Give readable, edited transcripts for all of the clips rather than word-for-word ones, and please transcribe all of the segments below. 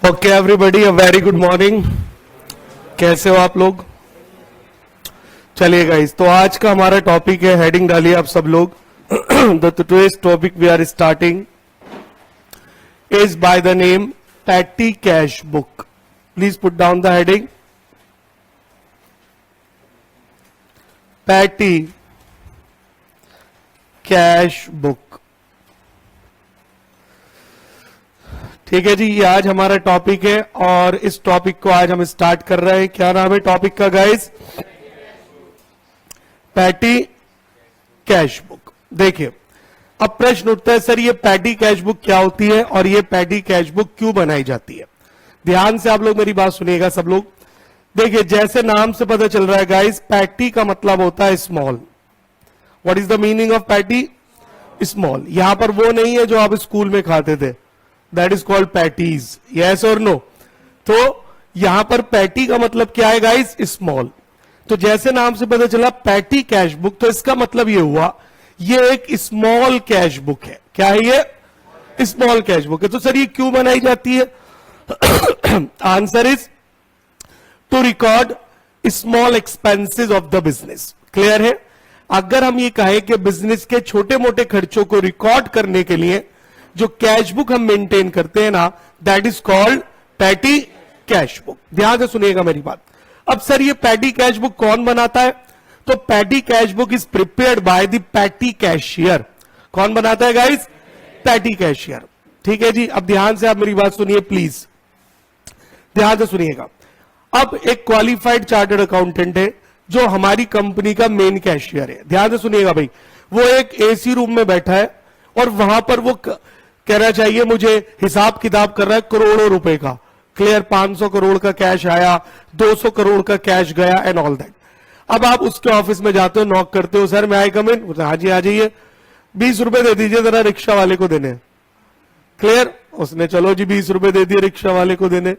Okay everybody, a very good morning. कैसे हो आप लोग? चलिए गाइस, तो आज का हमारा टॉपिक है, हेडिंग डालिए आप सब लोग। The today's topic we are starting is by the name petty cash book. Please put down the heading petty cash book. ठीक है जी, ये आज हमारा टॉपिक है और इस टॉपिक को आज हम स्टार्ट कर रहे हैं। क्या नाम है टॉपिक का गाइस? Patty cash book. देखिए, अब प्रश्न उठता है, सर ये पैटी कैश बुक क्या होती है और ये पैटी कैश बुक क्यों बनाई जाती है? ध्यान से आप लोग मेरी बात सुनिएगा सब लोग। देखिए, जैसे नाम से पता चल रहा है गाइस, पैटी का मतलब होता है small. What is the meaning of petty? Small. यहां पर वो नहीं है जो आप स्कूल में खाते थे, that is called patties. Yes और नो? तो यहां पर पैटी का मतलब क्या है गाइस? स्मॉल। तो जैसे नाम से पता चला पैटी कैश बुक, तो इसका मतलब ये हुआ ये एक स्मॉल कैश बुक है। क्या है ये? स्मॉल कैश बुक है। तो सर ये क्यों बनाई जाती है? Answer is to record small expenses of the business. Clear है? अगर हम ये कहें कि बिजनेस के छोटे मोटे खर्चों को रिकॉर्ड करने के लिए जो कैश बुक हम मेंटेन करते हैं ना, that is called patty cash book. ध्यान से सुनिएगा मेरी बात। अब सर ये पैटी कैश बुक कौन बनाता है? तो petty cash book is prepared by the petty cashier. कौन बनाता है गाइस? Patty cashier. ठीक है जी, अब ध्यान से आप मेरी बात सुनिए प्लीज, ध्यान से सुनिएगा। अब एक क्वालिफाइड चार्टर्ड अकाउंटेंट है जो हमारी कंपनी का मेन कैशियर है। ध्यान से सुनिएगा भाई, वो एक एसी रूम में बैठा है और वहां पर वो कहना चाहिए मुझे हिसाब किताब कर रहा है करोड़ों रुपए का। क्लियर? 500 करोड़ का कैश आया, 200 करोड़ का कैश गया एंड ऑल दैट। अब आप उसके ऑफिस में जाते हो, नॉक करते हो, सर मैं आई कम इन? हाँ जी आ जाइए, 20 रुपए दे दीजिए जरा रिक्शा वाले को देने। क्लियर? उसने चलो जी 20 रुपए दे दिए रिक्शा वाले को देने।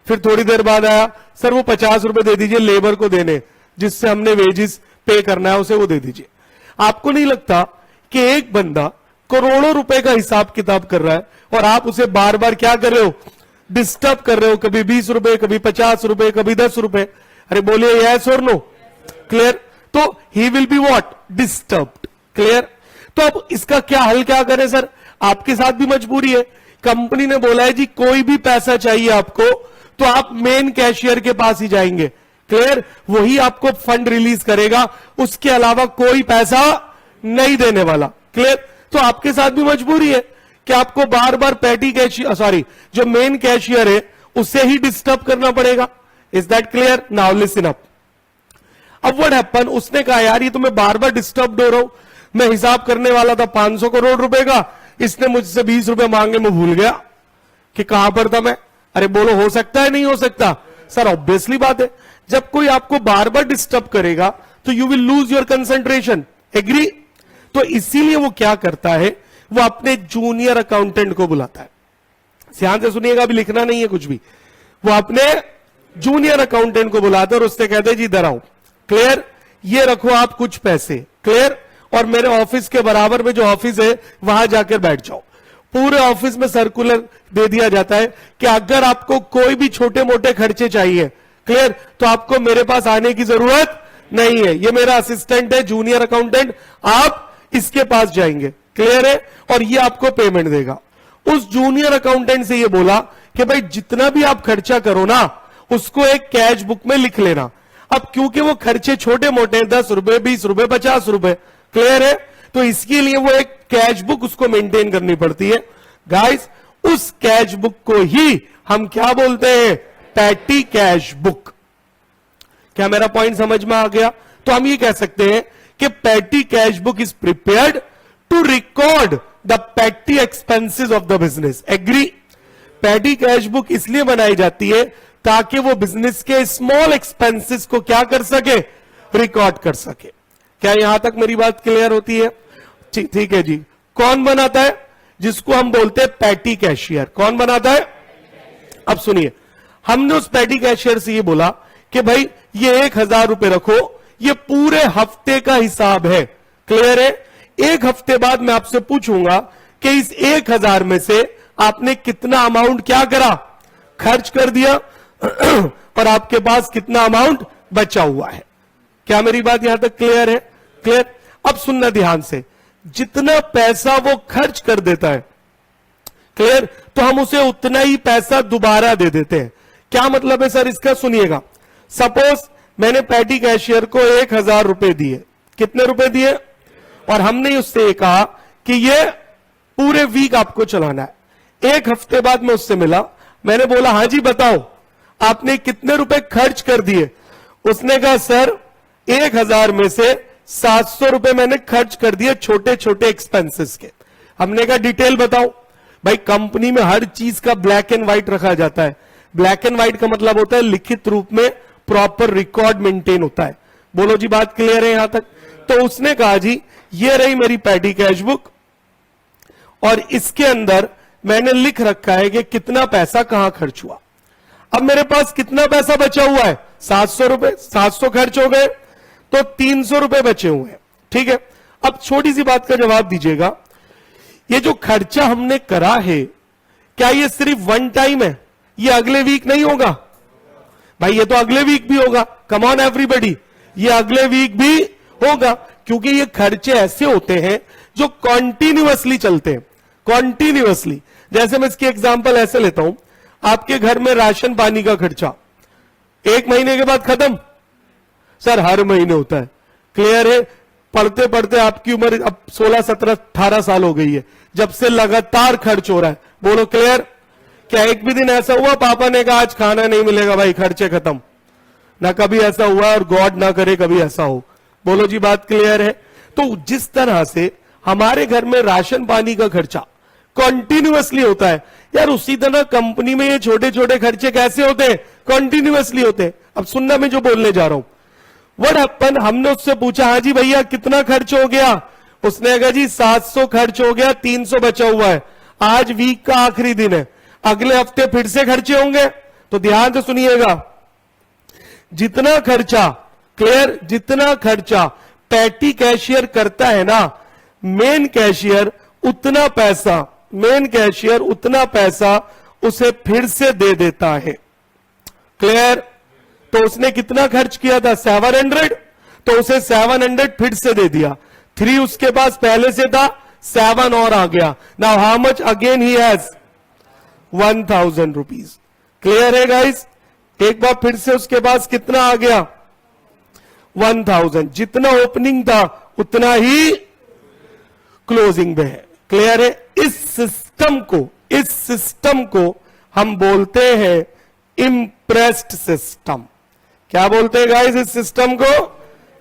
फिर थोड़ी देर बाद आया, सर वो 50 रुपए दे दीजिए लेबर को देने, जिससे हमने वेजेस पे करना है उसे वो दे दीजिए। आपको नहीं लगता कि एक बंदा करोड़ों रुपए का हिसाब किताब कर रहा है और आप उसे बार बार क्या कर रहे हो? डिस्टर्ब कर रहे हो। कभी 20 रुपए, कभी 50 रुपए, कभी 10 रुपए। अरे बोलिए यस और नो? क्लियर? तो he will be what? Disturbed. Clear? तो अब इसका क्या हल क्या करें सर? आपके साथ भी मजबूरी है। कंपनी ने बोला है जी कोई भी पैसा चाहिए आपको तो आप मेन कैशियर के पास ही जाएंगे। क्लियर? वही आपको फंड रिलीज करेगा, उसके अलावा कोई पैसा नहीं देने वाला। क्लियर? तो आपके साथ भी मजबूरी है कि आपको बार बार पैटी कैशियर जो मेन कैशियर है उसे ही डिस्टर्ब करना पड़ेगा। Is that clear? Now listen up. अब व्हाट हैपन, उसने कहा यार ये तो मैं बार बार डिस्टर्ब हो रहा हूं, मैं हिसाब करने वाला था 500 करोड़ रुपए का, इसने मुझसे 20 रुपए मांगे, मैं भूल गया कि कहां पर था मैं। अरे बोलो हो सकता है? नहीं हो सकता? सर ऑब्वियसली बात है, जब कोई आपको बार बार डिस्टर्ब करेगा तो you will lose your concentration. Agree? तो इसीलिए वो क्या करता है, वो अपने जूनियर अकाउंटेंट को बुलाता है। ध्यान से सुनिएगा, अभी लिखना नहीं है कुछ भी। वो अपने जूनियर अकाउंटेंट को बुलाता है और उससे कहते हैं जी इधर आओ। क्लियर? ये रखो आप कुछ पैसे। क्लियर? और मेरे ऑफिस के बराबर में जो ऑफिस है वहां जाकर बैठ जाओ। पूरे ऑफिस में सर्कुलर दे दिया जाता है कि अगर आपको कोई भी छोटे मोटे खर्चे चाहिए, क्लियर, तो आपको मेरे पास आने की जरूरत नहीं है। ये मेरा असिस्टेंट है, जूनियर अकाउंटेंट, आप इसके पास जाएंगे। क्लियर है? और ये आपको पेमेंट देगा। उस जूनियर अकाउंटेंट से ये बोला कि भाई जितना भी आप खर्चा करो ना उसको एक कैश बुक में लिख लेना। अब क्योंकि वो खर्चे छोटे मोटे, 10 रुपए, 20 रुपए, 50 रुपए, क्लियर है, तो इसके लिए वो एक कैश बुक उसको मेंटेन करनी पड़ती है। गाइस, उस कैश बुक को ही हम क्या बोलते हैं? Patty cash book. क्या मेरा पॉइंट समझ में आ गया? तो हम ये कह सकते हैं कि petty cash book is prepared to record the petty expenses of the business. Agree? Petty cash book इसलिए बनाई जाती है ताकि वो बिजनेस के स्मॉल एक्सपेंसेस को क्या कर सके? रिकॉर्ड कर सके। क्या यहां तक मेरी बात क्लियर होती है? ठीक है जी। कौन बनाता है? जिसको हम बोलते हैं पैटी कैशियर। कौन बनाता है? अब सुनिए, हमने उस पैटी कैशियर से ये बोला कि भाई ये 1000 रुपए रखो, ये पूरे हफ्ते का हिसाब है। क्लियर है? एक हफ्ते बाद मैं आपसे पूछूंगा कि इस 1000 में से आपने कितना अमाउंट क्या करा, खर्च कर दिया और आपके पास कितना अमाउंट बचा हुआ है। क्या मेरी बात यहां तक क्लियर है? क्लियर। अब सुनना ध्यान से, जितना पैसा वो खर्च कर देता है, क्लियर, तो हम उसे उतना ही पैसा दोबारा दे देते हैं। क्या मतलब है सर इसका? सुनिएगा। सपोज मैंने पैटी कैशियर को 1000 रुपए दिए। कितने रुपए दिए? और हमने उससे कहा कि ये पूरे वीक आपको चलाना है। एक हफ्ते बाद मैं उससे मिला, मैंने बोला हाँ जी बताओ आपने कितने रुपए खर्च कर दिए? उसने कहा सर 1000 में से 700 रुपए मैंने खर्च कर दिए छोटे छोटे एक्सपेंसेस के। हमने कहा डिटेल बताओ। भाई कंपनी में हर चीज का ब्लैक एंड व्हाइट रखा जाता है। ब्लैक एंड व्हाइट का मतलब होता है लिखित रूप में प्रॉपर रिकॉर्ड मेंटेन होता है। बोलो जी बात क्लियर है यहां तक? तो उसने कहा जी ये रही मेरी पैटी कैश बुक और इसके अंदर मैंने लिख रखा है कि कितना पैसा कहां खर्च हुआ। अब मेरे पास कितना पैसा बचा हुआ है? 700 रुपए। 700 खर्च हो गए तो 300 रुपए बचे हुए हैं। ठीक है, अब छोटी सी बात का जवाब दीजिएगा, ये जो खर्चा हमने करा है क्या ये सिर्फ वन टाइम है? ये अगले वीक नहीं होगा? भाई ये तो अगले वीक भी होगा। कम ऑन एवरीबॉडी, ये अगले वीक भी होगा, क्योंकि ये खर्चे ऐसे होते हैं जो कॉन्टिन्यूअसली चलते हैं। कॉन्टिन्यूअसली, जैसे मैं इसकी एग्जांपल ऐसे लेता हूं, आपके घर में राशन पानी का खर्चा 1 महीने के बाद खत्म? सर हर महीने होता है। क्लियर है? पढ़ते पढ़ते आपकी उम्र अब 16, 17, 18 साल हो गई है, जब से लगातार खर्च हो रहा है। बोलो क्लियर? क्या एक भी दिन ऐसा हुआ पापा ने कहा आज खाना नहीं मिलेगा भाई, खर्चे खत्म? ना कभी ऐसा हुआ और गॉड ना करे कभी ऐसा हो। बोलो जी बात क्लियर है? तो जिस तरह से हमारे घर में राशन पानी का खर्चा कॉन्टिन्यूअसली होता है, यार उसी तरह कंपनी में ये छोटे छोटे खर्चे कैसे होते हैं? कॉन्टिन्यूअसली होते हैं। अब सुनना मैं जो बोलने जा रहा हूं। व्हाट हैपन, हमने उससे पूछा हाँ जी भैया कितना खर्च हो गया? उसने कहा जी 700 खर्च हो गया, 300 बचा हुआ है। आज वीक का आखिरी दिन है, अगले हफ्ते फिर से खर्चे होंगे। तो ध्यान से सुनिएगा, जितना खर्चा, क्लियर, जितना खर्चा पैटी कैशियर करता है ना, मेन कैशियर उतना पैसा, मेन कैशियर उतना पैसा उसे फिर से दे देता है। क्लियर? तो उसने कितना खर्च किया था? 700, तो उसे 700 फिर से दे दिया। 3 उसके पास पहले से था, 7 और आ गया। Now how much again he has? 1000 rupees. Clear है गाइस? एक बार फिर से उसके पास कितना आ गया? 1000। जितना ओपनिंग था उतना ही क्लोजिंग में है। क्लियर है? इस सिस्टम को हम बोलते हैं इम्प्रेस्ड सिस्टम। क्या बोलते हैं गाइस इस सिस्टम को?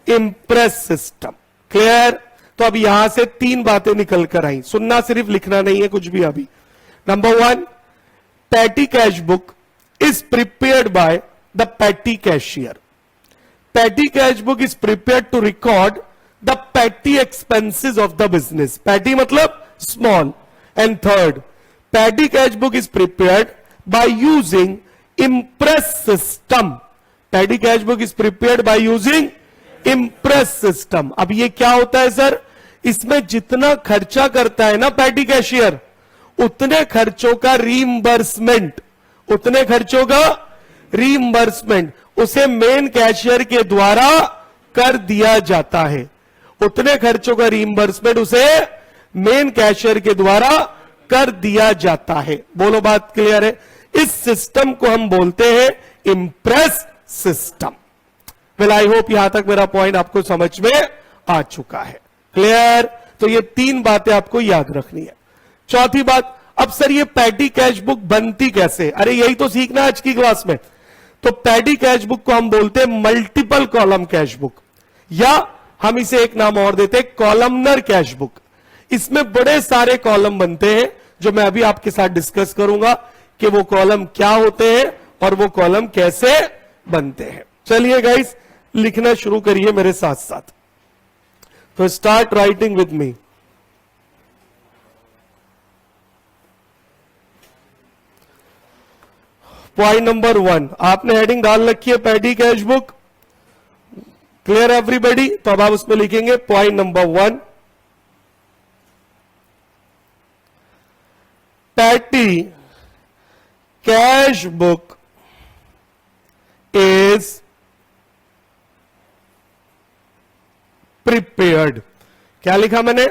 Impress system. क्लियर? तो अब यहां से 3 बातें निकल कर आई, सुनना, सिर्फ लिखना नहीं है कुछ भी अभी। Number 1, patty cash book is prepared by the petty cashier. Petty cash book is prepared to record the petty expenses of the business. Petty मतलब small. And third, petty cash book is prepared by using impress system. Petty cash book is prepared by using impress system. अब ये क्या होता है sir? इसमें जितना खर्चा करता है ना पैटी कैशियर, उतने खर्चों का रीइंबर्समेंट, उतने खर्चों का रीइंबर्समेंट उसे मेन कैशियर के द्वारा कर दिया जाता है। उतने खर्चों का रीइंबर्समेंट उसे मेन कैशियर के द्वारा कर दिया जाता है। बोलो बात क्लियर है? इस सिस्टम को हम बोलते हैं impress system. Well I hope यहां तक मेरा पॉइंट आपको समझ में आ चुका है। क्लियर? तो ये 3 बातें आपको याद रखनी है। चौथी बात, अब सर ये पैटी कैश बुक बनती कैसे? अरे यही तो सीखना आज की क्लास में। तो पैटी कैश बुक को हम बोलते हैं मल्टीपल कॉलम कैश बुक, या हम इसे एक नाम और देते हैं कॉलमनर कैश बुक। इसमें बड़े सारे कॉलम बनते हैं जो मैं अभी आपके साथ डिस्कस करूंगा कि वो कॉलम क्या होते हैं और वो कॉलम कैसे बनते हैं। चलिए गाइस लिखना शुरू करिए मेरे साथ साथ। तो start writing with me. Point number 1, आपने हेडिंग डाल रखी है patty cash book. Clear everybody? तो अब आप उसमें लिखेंगे point number 1, petty cash book is prepared. क्या लिखा मैंने?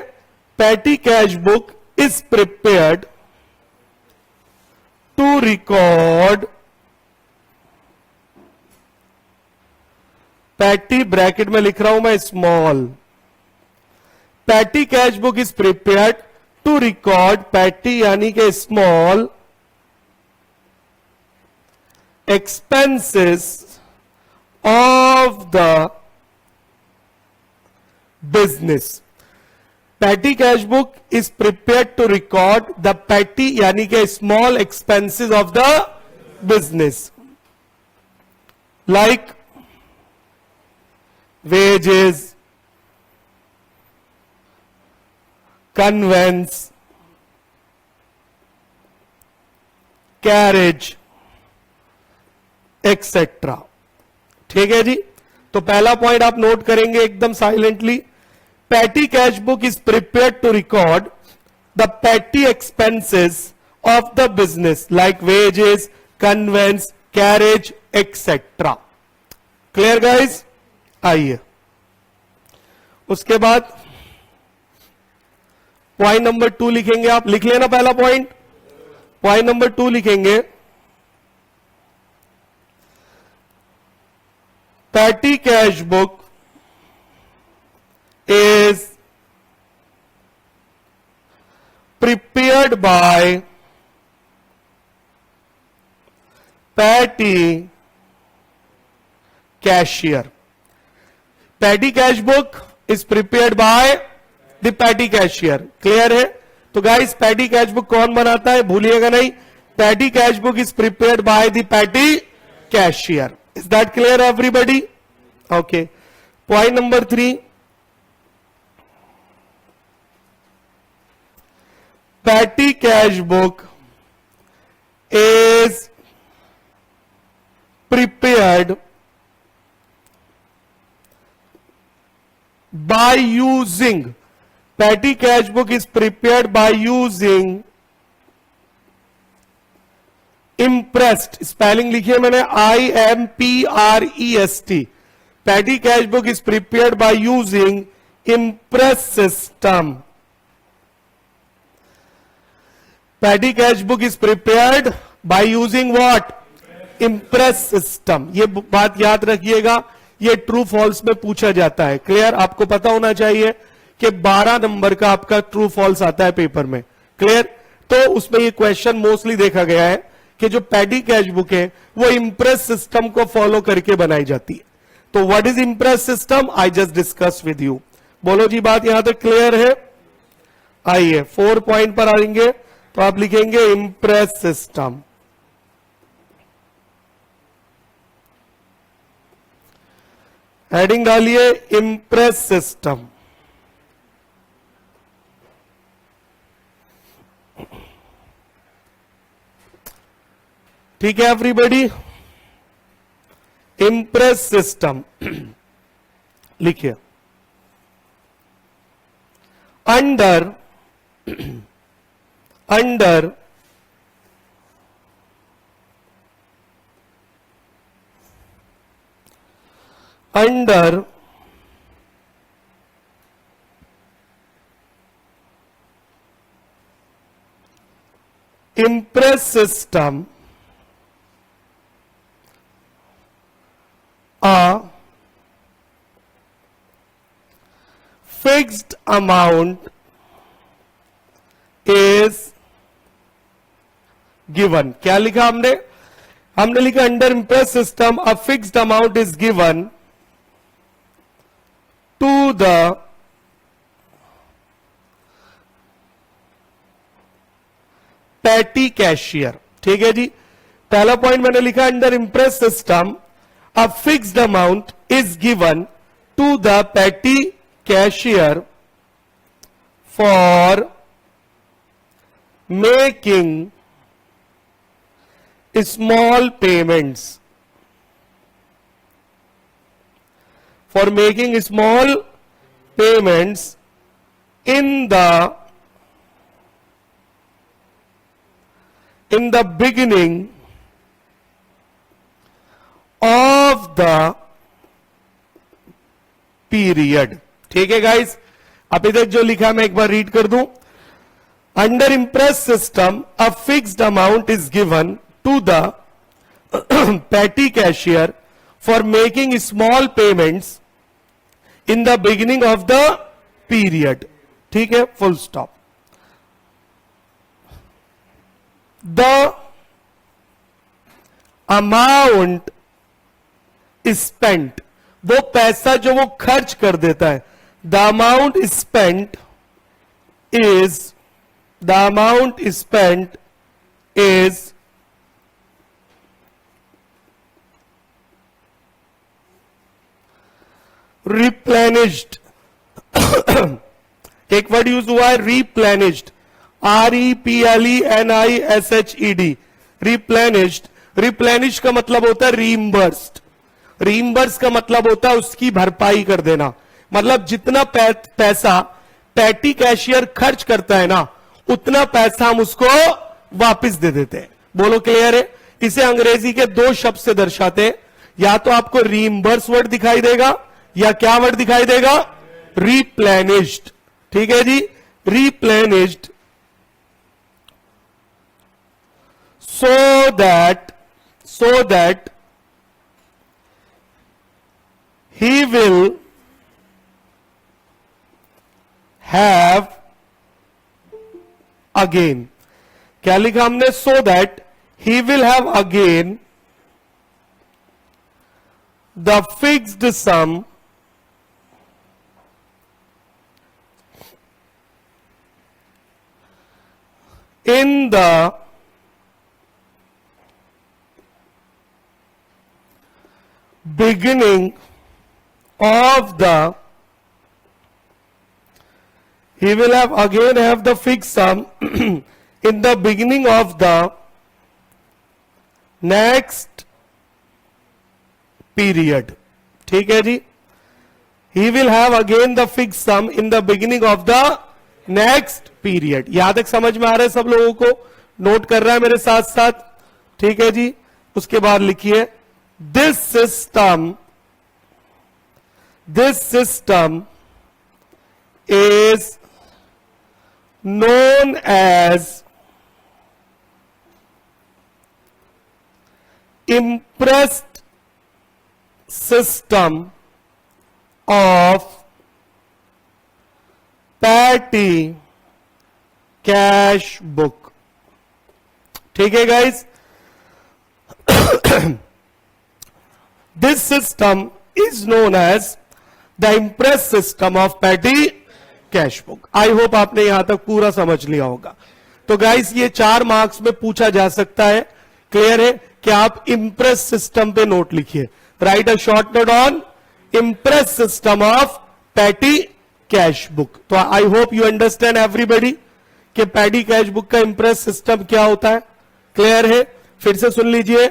petty cash book is prepared to record, petty bracket में लिख रहा हूं मैं small, petty cash book is prepared to record, petty यानी के small expenses of the business. Petty cash book is prepared to record the petty यानी के small expenses of the business, like wages, conveyance, carriage, etcetera. ठीक है जी. तो पहला point आप note करेंगे एकदम silently. Petty cash book is prepared to record the petty expenses of the business like wages, conveyance, carriage etcetera. Clear guys? आइए उसके बाद पॉइंट नंबर 2 लिखेंगे. आप लिख लेना पहला पॉइंट. पॉइंट नंबर 2 लिखेंगे, petty cash book is prepared by petty cashier. Petty cash book is prepared by the petty cashier. Clear है? तो गाइस petty cash book कौन बनाता है? भूलिएगा नहीं. Petty cash book is prepared by the petty cashier. Is that clear everybody? Okay. Point number 3. Petty cash book is prepared by using, petty cash book is prepared by using impressed. Spelling लिखिए मैंने IMPREST. Patty cash book is prepared by using impress system. Patty cash book is prepared by using what? Impress system. ये बात याद रखिएगा, ये true false में पूछा जाता है. क्लियर? आपको पता होना चाहिए कि 12 नंबर का आपका ट्रू फॉल्स आता है पेपर में. क्लियर? तो उसमें ये क्वेश्चन मोस्टली देखा गया है कि जो पैडी कैश बुक है वो इम्प्रेस सिस्टम को फॉलो करके बनाई जाती है. तो what is impress system? I just discuss with you. बोलो जी, बात यहां तक क्लियर है? आइए 4 पॉइंट पर आएंगे. तो आप लिखेंगे इम्प्रेस सिस्टम. हेडिंग डालिए इम्प्रेस सिस्टम. ठीक है एवरीबॉडी? इम्प्रेस सिस्टम लिखिए. Under impress system a fixed amount is given. क्या लिखा हमने? हमने लिखा under impress system a fixed amount is given to the petty cashier. ठीक है जी. पहला पॉइंट मैंने लिखा under impress system a fixed amount is given to the petty cashier for making small payments. For making small payments in the in the beginning of the period. ठीक है guys, अब इधर जो लिखा मैं एक बार रीड कर दूं. Under impress system a fixed amount is given to the petty cashier for making small payments in the beginning of the period. ठीक है, full stop. The amount spent, वो पैसा जो वो खर्च कर देता है, the amount spent is replenished. एक वर्ड यूज हुआ है replenished, REPLENISHED, replenished. रिप्लेनिश का मतलब होता है रीइंबर्स्ड. रीइंबर्स का मतलब होता है उसकी भरपाई कर देना. मतलब जितना पैसा पैटी कैशियर खर्च करता है ना, उतना पैसा हम उसको वापस दे देते हैं. बोलो क्लियर है? इसे अंग्रेजी के दो शब्द से दर्शाते हैं. या तो आपको रीइंबर्स वर्ड दिखाई देगा या क्या वर्ड दिखाई देगा? रिप्लेनिश्ड. ठीक है जी, replenished. so that he will have again. क्या लिखा हमने? so that he will have again the fixed sum in the beginning of the, he will have again have the fixed sum in the beginning of the next period. ठीक है जी, he will have again the fixed sum in the beginning of the next period. यहां तक समझ में आ रहा है सब लोगों को? नोट कर रहा है मेरे साथ साथ? ठीक है जी. उसके बाद लिखिए, this system is known as impressed system of petty cash book. ठीक है guys, this system is known as the impress system of petty cash book. I hope आपने यहां तक पूरा समझ लिया होगा. तो गाइस ये 4 मार्क्स में पूछा जा सकता है. क्लियर है कि आप इम्प्रेस सिस्टम पे नोट लिखिए. Write a short note on imprest system of petty cash book. तो I hope you understand everybody कि पैटी कैश बुक का इम्प्रेस सिस्टम क्या होता है. क्लियर है? फिर से सुन लीजिए.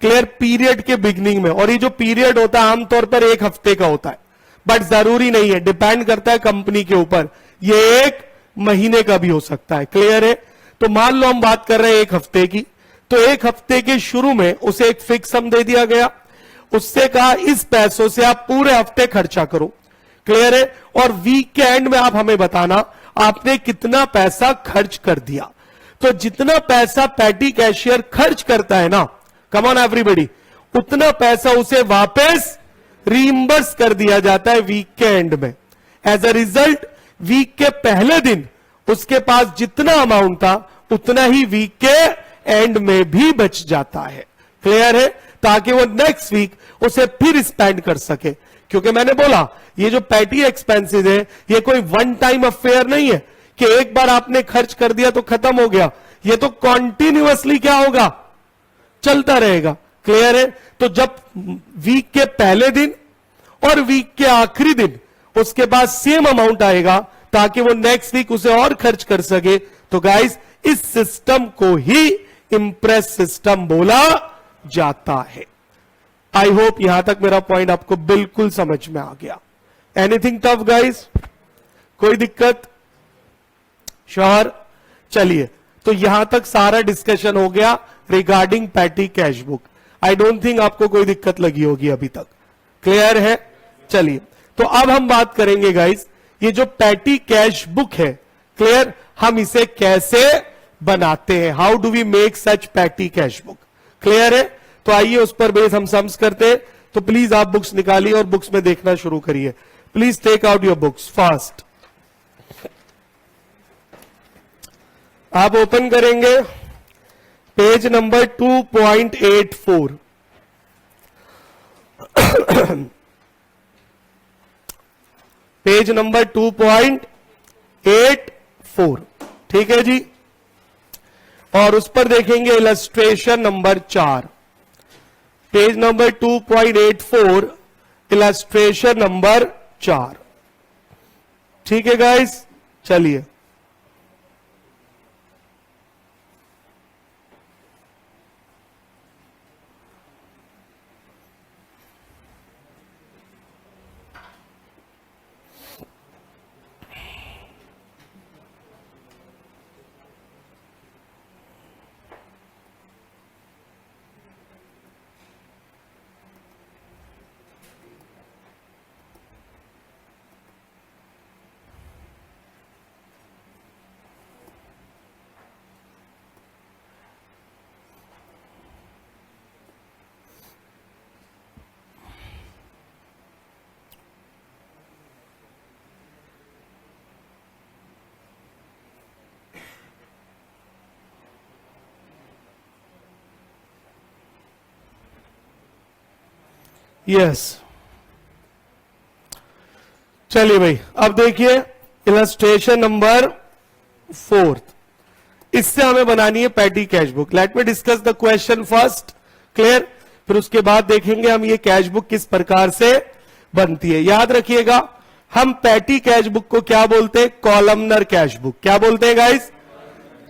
क्लियर, पीरियड के बिगनिंग में, और ये जो पीरियड होता है आमतौर पर 1 हफ्ते का होता है, बट जरूरी नहीं है, डिपेंड करता है कंपनी के ऊपर. ये 1 महीने का भी हो सकता है. क्लियर है? तो मान लो हम बात कर रहे हैं 1 हफ्ते की, तो 1 हफ्ते के शुरू में उसे एक फिक्स सम दे दिया गया. उससे कहा इस पैसों से आप पूरे हफ्ते खर्चा करो. क्लियर है? और वीकेंड में आप हमें बताना आपने कितना पैसा खर्च कर दिया. तो जितना पैसा पैटी कैशियर खर्च करता है ना, कम ऑन एवरीबॉडी, उतना पैसा उसे वापस रीइंबर्स कर दिया जाता है वीक के एंड में. एज अ रिजल्ट वीक के पहले दिन उसके पास जितना अमाउंट था उतना ही वीक के एंड में भी बच जाता है. क्लियर है? ताकि वो नेक्स्ट वीक उसे फिर स्पेंड कर सके. क्योंकि मैंने बोला ये जो पैटी एक्सपेंसेस है ये कोई वन टाइम अफेयर नहीं है कि एक बार आपने खर्च कर दिया तो खत्म हो गया. ये तो कॉन्टिन्यूअसली क्या होगा? चलता रहेगा. क्लियर है? तो जब वीक के पहले दिन और वीक के आखिरी दिन उसके बाद सेम अमाउंट आएगा ताकि वो नेक्स्ट वीक उसे और खर्च कर सके. तो गाइस इस सिस्टम को ही इंप्रेस सिस्टम बोला जाता है. आई होप यहां तक मेरा पॉइंट आपको बिल्कुल समझ में आ गया. Anything tough guys? कोई दिक्कत? श्योर? चलिए, तो तो यहां तक सारा डिस्कशन हो गया regarding patty cash book. I don't think आपको कोई दिक्कत लगी होगी अभी तक, क्लियर है। चलिए, तो अब हम बात करेंगे गाइस, ये जो पैटी कैश बुक है, क्लियर, हम इसे कैसे बनाते हैं, how do we make such petty cash book, clear है। तो आइए उस पर बेस हम सम्स करते हैं। तो प्लीज आप बुक्स निकालिए और बुक्स में देखना शुरू करिए। Please take out your books fast. आप ओपन करेंगे पेज नंबर 2.84। पेज नंबर 2.84, ठीक है जी। और उस पर देखेंगे illustration number 4, page number 2.84, illustration number 4, ठीक है गाइस। चलिए, यस, चलिए भाई, अब देखिए इलस्ट्रेशन नंबर 4, इससे हमें बनानी है patty cash book. Let me discuss the question first, clear. फिर उसके बाद देखेंगे हम ये कैश बुक किस प्रकार से बनती है। याद रखिएगा, हम पैटी कैश बुक को क्या बोलते हैं, कॉलमनर कैश बुक। क्या बोलते हैं गाइस,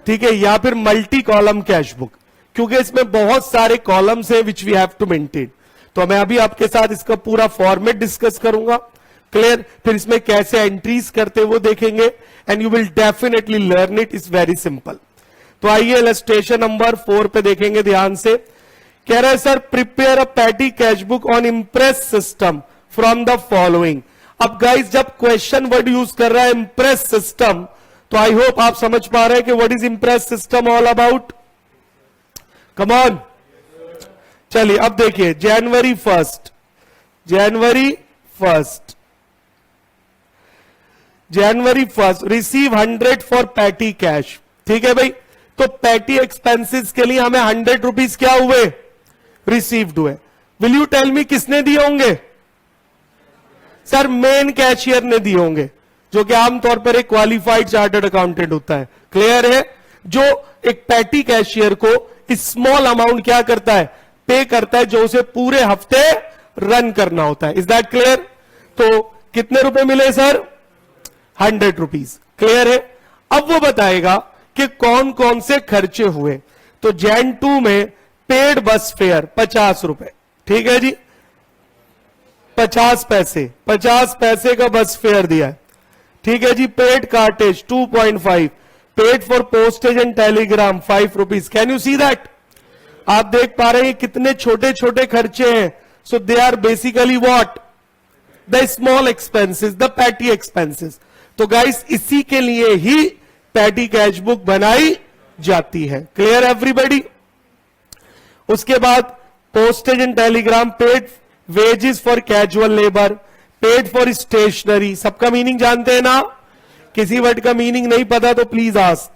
ठीक है, या फिर मल्टी कॉलम कैश बुक, क्योंकि इसमें बहुत सारे कॉलम्स है which we have to maintain. तो मैं अभी आपके साथ इसका पूरा फॉर्मेट डिस्कस करूंगा, क्लियर। फिर इसमें कैसे एंट्रीज करते वो देखेंगे and you will definitely learn it, is very simple. तो आइए इलस्ट्रेशन नंबर 4 पे देखेंगे ध्यान से। कह रहा है sir, prepare a patty cash book on imprest system from the following. अब गाइस, जब क्वेश्चन वर्ड यूज कर रहा है इम्प्रेस सिस्टम, तो आई होप आप समझ पा रहे हैं कि what is impress system all about. Come on, चलिए अब देखिए, जनवरी 1, जनवरी 1 रिसीव 100 फॉर पैटी कैश, ठीक है भाई। तो पैटी एक्सपेंसेस के लिए हमें 100 रुपीज क्या हुए, रिसीव्ड हुए। विल यू टेल मी किसने दिए होंगे, सर मेन कैशियर ने दिए होंगे, जो कि आमतौर पर एक क्वालिफाइड चार्टर्ड अकाउंटेंट होता है, क्लियर है। जो एक पैटी कैशियर को स्मॉल अमाउंट क्या करता है, पे करता है, जो उसे पूरे हफ्ते रन करना होता है। Is that clear. तो कितने रुपए मिले सर, 100 रुपीज, क्लियर है। अब वो बताएगा कि कौन कौन से खर्चे हुए। तो जैन 2 में पेड बस फेयर 50 रुपए, ठीक है जी, 50 पैसे का बस फेयर दिया है, ठीक है जी। Paid cartage 2.5, paid for postage and telegram 5 rupees. Can you see that, आप देख पा रहे हैं कितने छोटे छोटे खर्चे हैं। So they are basically what, the small expenses, the petty expenses. तो गाइस, इसी के लिए ही पैटी कैश बुक बनाई जाती है, क्लियर एवरीबॉडी। उसके बाद postage and telegram, paid wages for casual labour, paid for stationery. सबका मीनिंग जानते हैं ना, किसी वर्ड का मीनिंग नहीं पता तो please ask.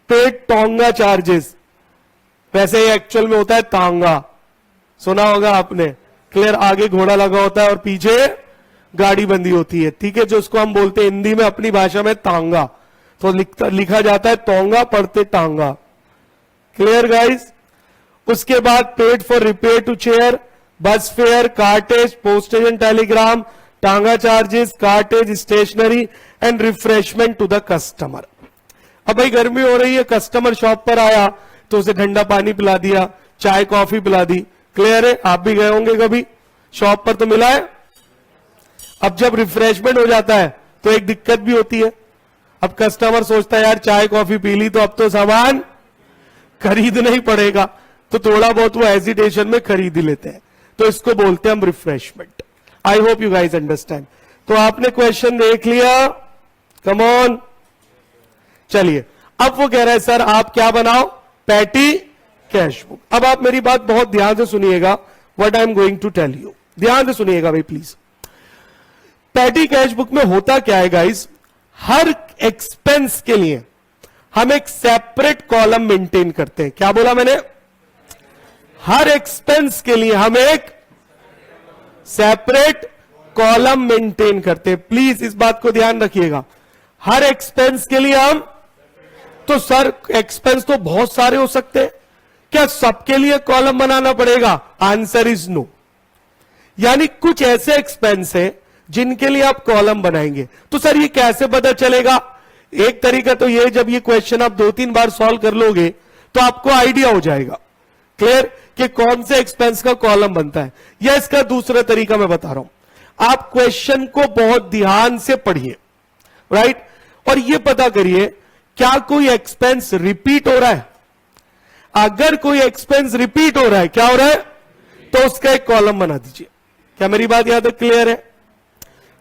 Paid tonga charges, वैसे ही एक्चुअल में होता है तांगा, सुना होगा आपने, क्लियर। आगे घोड़ा लगा होता है और पीछे गाड़ी बंदी होती है, ठीक है, जो उसको हम बोलते हैं हिंदी में अपनी भाषा में तांगा, तो लिखा जाता है तोंगा, पढ़ते टांगा, क्लियर गाइस। उसके बाद paid for repair to chair, bus fare, cartage, postage and telegram, tonga charges, cartage, stationery and refreshment to the customer. अब भाई गर्मी हो रही है, कस्टमर शॉप पर आया तो उसे ठंडा पानी पिला दिया, चाय कॉफी पिला दी, क्लियर है। आप भी गए होंगे कभी शॉप पर, तो मिला है। अब जब रिफ्रेशमेंट हो जाता है तो एक दिक्कत भी होती है, अब कस्टमर सोचता है यार चाय कॉफी पी ली तो अब तो सामान खरीदना ही पड़ेगा, तो थोड़ा बहुत वो हेजिटेशन में खरीद ही लेते हैं, तो इसको बोलते हैं हम refreshment. I hope you guys understand. तो आपने क्वेश्चन देख लिया, कम ऑन। चलिए अब वो कह रहा है सर आप क्या बनाओ, पैटी कैश बुक। अब आप मेरी बात बहुत ध्यान से सुनिएगा, what I am going to tell you, ध्यान से सुनिएगा भाई प्लीज। पैटी कैश बुक में होता क्या है गाइस, हर एक्सपेंस के लिए हम एक सेपरेट कॉलम मेंटेन करते हैं। क्या बोला मैंने, हर एक्सपेंस के लिए हम एक सेपरेट कॉलम मेंटेन करते हैं। प्लीज इस बात को ध्यान रखिएगा, हर एक्सपेंस के लिए हम, तो सर एक्सपेंस तो बहुत सारे हो सकते हैं, क्या सबके लिए कॉलम बनाना पड़ेगा? Answer is no. यानी कुछ ऐसे एक्सपेंस है जिनके लिए आप कॉलम बनाएंगे। तो सर ये कैसे पता चलेगा? एक तरीका तो ये, जब ये क्वेश्चन आप 2-3 बार सॉल्व कर लोगे तो आपको आइडिया हो जाएगा क्लियर कि कौन से एक्सपेंस का कॉलम बनता है। या इसका दूसरा तरीका मैं बता रहा हूं, आप क्वेश्चन को बहुत ध्यान से पढ़िए, राइट, और ये पता करिए क्या कोई एक्सपेंस रिपीट हो रहा है। अगर कोई एक्सपेंस रिपीट हो रहा है, क्या हो रहा है, तो उसका एक कॉलम बना दीजिए। क्या मेरी बात यहां तक क्लियर है?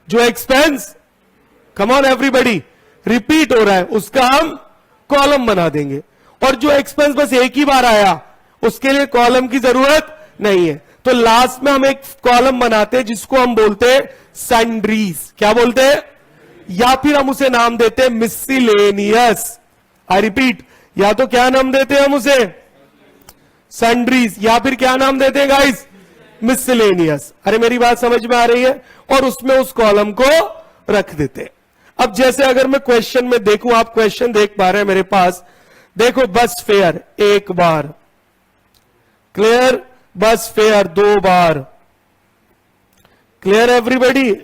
जो expense, come on everybody, repeat हो रहा है उसका हम कॉलम बना देंगे, और जो एक्सपेंस बस एक ही बार आया उसके लिए कॉलम की जरूरत नहीं है। तो लास्ट में हम एक कॉलम बनाते हैं जिसको हम बोलते हैं सन्ड्रीज। क्या बोलते हैं? या फिर हम उसे नाम देते हैं मिसलेनियस। आई रिपीट, या तो क्या नाम देते हैं हम उसे, सन्ड्रीज, या फिर क्या नाम देते हैं गाइस, मिसलेनियस। अरे मेरी बात समझ में आ रही है? और उसमें उस कॉलम को रख देते हैं। अब जैसे अगर मैं क्वेश्चन में देखूं, आप क्वेश्चन देख पा रहे हैं मेरे पास, देखो बस फेयर एक बार, क्लियर, बस फेयर 2 बार, क्लियर एवरीबॉडी,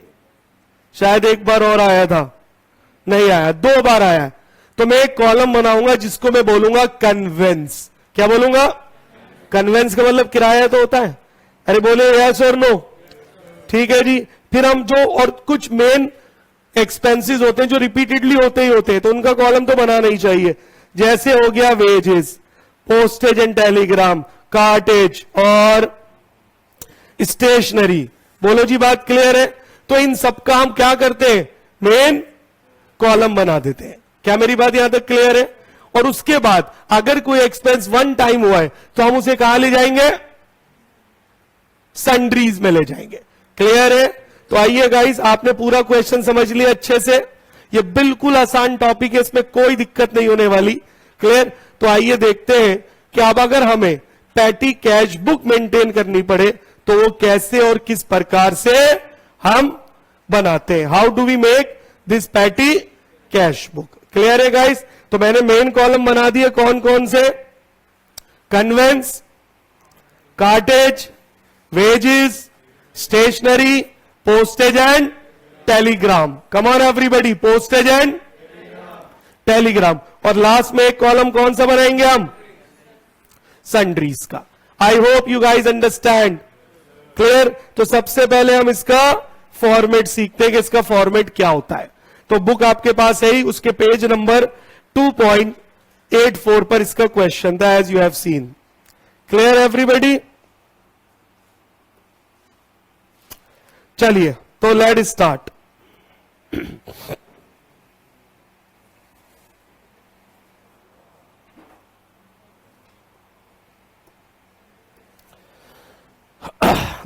शायद एक बार और आया था, नहीं आया, 2 बार आया। तो मैं एक कॉलम बनाऊंगा जिसको मैं बोलूंगा कन्वेंस। क्या बोलूंगा? कन्वेंस का मतलब किराया तो होता है। अरे बोले यस और नो, ठीक है जी। फिर हम जो और कुछ मेन एक्सपेंसेस होते हैं जो रिपीटेडली होते ही होते हैं, तो उनका कॉलम तो बनाना ही चाहिए। जैसे हो गया wages, postage and telegram, cartage और स्टेशनरी। बोलो जी बात क्लियर है? तो इन सबका हम क्या करते हैं, मेन कॉलम बना देते हैं। क्या मेरी बात यहां तक क्लियर है? और उसके बाद अगर कोई एक्सपेंस वन टाइम हुआ है तो हम उसे कहां ले जाएंगे, सन्ड्रीज में ले जाएंगे। क्लियर है? तो आइए गाइस, आपने पूरा क्वेश्चन समझ लिया अच्छे से, ये बिल्कुल आसान टॉपिक है, इसमें कोई दिक्कत नहीं होने वाली। क्लियर? तो आइए देखते हैं कि अब अगर हमें पैटी कैश बुक मेंटेन करनी पड़े तो वो कैसे और किस प्रकार से हम बनाते हैं। How do we make this petty cash book? Clear है गाइस? तो मैंने मेन कॉलम बना दिए, कौन कौन से, conveyance, cartage, wages, stationery, postage and telegram. Come on everybody, postage and telegram. और लास्ट में एक कॉलम कौन सा बनाएंगे हम, सन्ड्रीज का। I hope you guys understand. Clear? तो सबसे पहले हम इसका फॉर्मेट सीखते हैं कि इसका फॉर्मेट क्या होता है। तो बुक आपके पास है ही, उसके पेज नंबर 2.84 पर इसका क्वेश्चन था, as you have seen. Clear everybody? चलिए तो लेट स्टार्ट।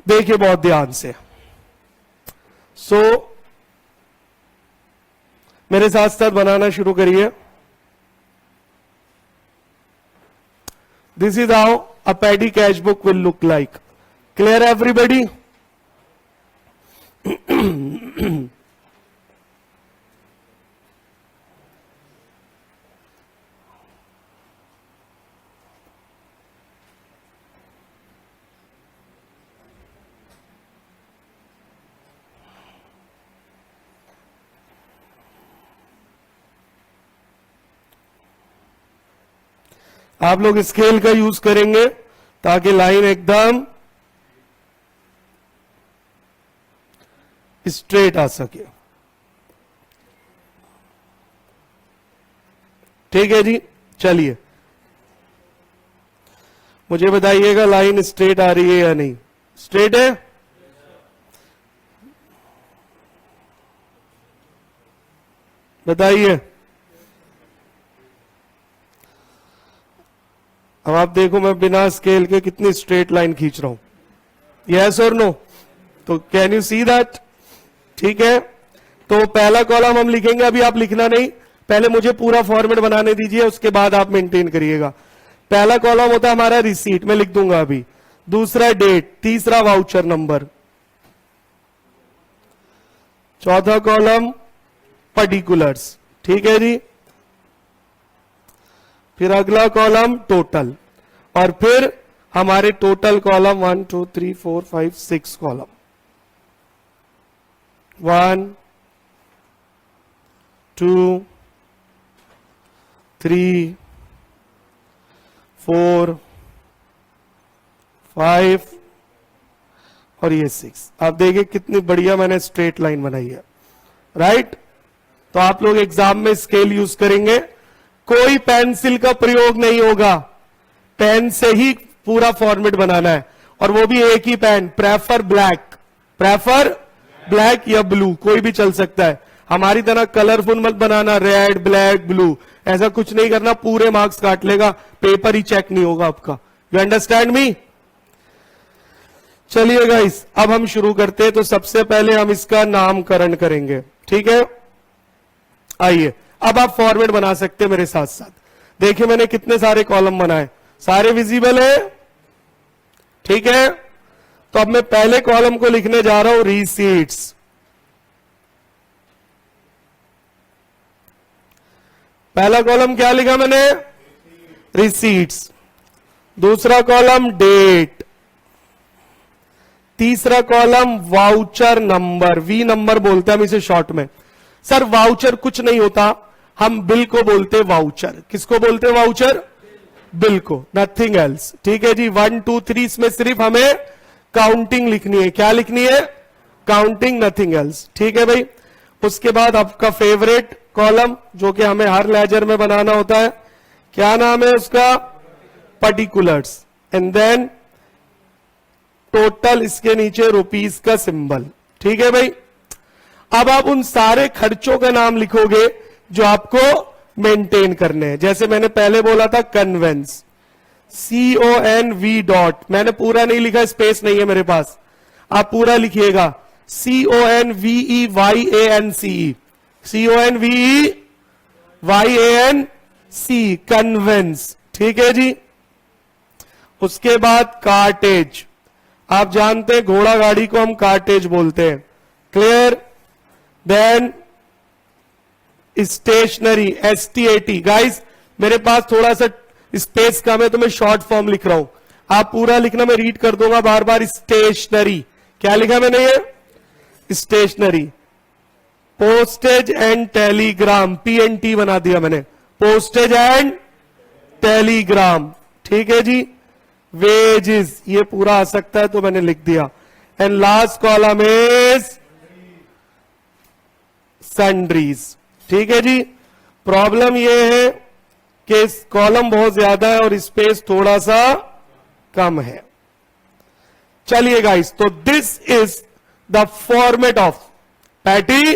देखिए बहुत ध्यान से। मेरे साथ साथ बनाना शुरू करिए। This is how a paddy cash book will look like. Clear everybody? आप लोग स्केल का यूज करेंगे ताकि लाइन एकदम स्ट्रेट आ सके। ठीक है जी, चलिए मुझे बताइएगा लाइन स्ट्रेट आ रही है या नहीं? स्ट्रेट है? बताइए। अब आप देखो मैं बिना स्केल के कितनी स्ट्रेट लाइन खींच रहा हूं, यस और नो? तो कैन यू सी दैट? ठीक है, तो पहला कॉलम हम लिखेंगे, अभी आप लिखना नहीं, पहले मुझे पूरा फॉर्मेट बनाने दीजिए, उसके बाद आप मेंटेन करिएगा। पहला कॉलम होता है हमारा रिसीट, मैं लिख दूंगा अभी। दूसरा डेट, तीसरा वाउचर नंबर, चौथा कॉलम पर्टिकुलर्स, ठीक है जी। फिर अगला कॉलम टोटल, और फिर हमारे टोटल कॉलम 1 2 3 4 5 6 कॉलम, 1 2 3 4 5 और ये 6। आप देखिए कितनी बढ़िया मैंने स्ट्रेट लाइन बनाई है, राइट? तो आप लोग एग्जाम में स्केल यूज करेंगे, कोई पेंसिल का प्रयोग नहीं होगा, पेन से ही पूरा फॉर्मेट बनाना है, और वो भी एक ही पेन, प्रेफर ब्लैक या ब्लू, कोई भी चल सकता है। हमारी तरह कलरफुल मत बनाना, रेड ब्लैक ब्लू, ऐसा कुछ नहीं करना, पूरे मार्क्स काट लेगा, पेपर ही चेक नहीं होगा आपका। यू अंडरस्टैंड मी? चलिए गाइस, अब हम शुरू करते हैं। तो सबसे पहले हम इसका नामकरण करेंगे, ठीक है? आइए, अब आप फॉर्मेट बना सकते हैं मेरे साथ साथ। देखिए मैंने कितने सारे कॉलम बनाए, सारे विजिबल है, ठीक है? तो अब मैं पहले कॉलम को लिखने जा रहा हूं रिसीट्स। पहला कॉलम क्या लिखा मैंने? रिसीट्स। दूसरा कॉलम डेट, तीसरा column voucher number, V number बोलते हैं हम इसे शॉर्ट में। सर वाउचर कुछ नहीं होता, हम बिल को बोलते वाउचर। किसको बोलते वाउचर? बिल को, नथिंग एल्स, ठीक है जी। 1 2 3 इसमें सिर्फ हमें काउंटिंग लिखनी है। क्या लिखनी है? काउंटिंग, नथिंग एल्स, ठीक है भाई। उसके बाद आपका फेवरेट कॉलम जो कि हमें हर लेजर में बनाना होता है, क्या नाम है उसका? पर्टिकुलर्स। एंड देन टोटल, इसके नीचे रुपीस का सिंबल, ठीक है भाई। अब आप उन सारे खर्चों का नाम लिखोगे जो आपको मेंटेन करने हैं। जैसे मैंने पहले बोला था कन्वेंस, CONV डॉट, मैंने पूरा नहीं लिखा, स्पेस नहीं है मेरे पास, आप पूरा लिखिएगा, CONVEYANCE, CONVEYANC, कन्वेंस, ठीक है जी। उसके बाद कार्टेज, आप जानते हैं घोड़ा गाड़ी को हम कार्टेज बोलते हैं, clear? Then stationery, STAT। Guys मेरे पास थोड़ा सा स्पेस कम है तो मैं शॉर्ट फॉर्म लिख रहा हूं, आप पूरा लिखना, मैं रीड कर दूंगा बार बार। स्टेशनरी, क्या लिखा मैंने? ये stationery. Postage and telegram, PNT बना दिया मैंने, पोस्टेज एंड टेलीग्राम, ठीक है जी। वेजेस, ये पूरा आ सकता है तो मैंने लिख दिया। And last column is sundries, ठीक है जी। प्रॉब्लम ये है कि कॉलम बहुत ज्यादा है और स्पेस थोड़ा सा कम है। चलिए गाइस, तो this is the format of petty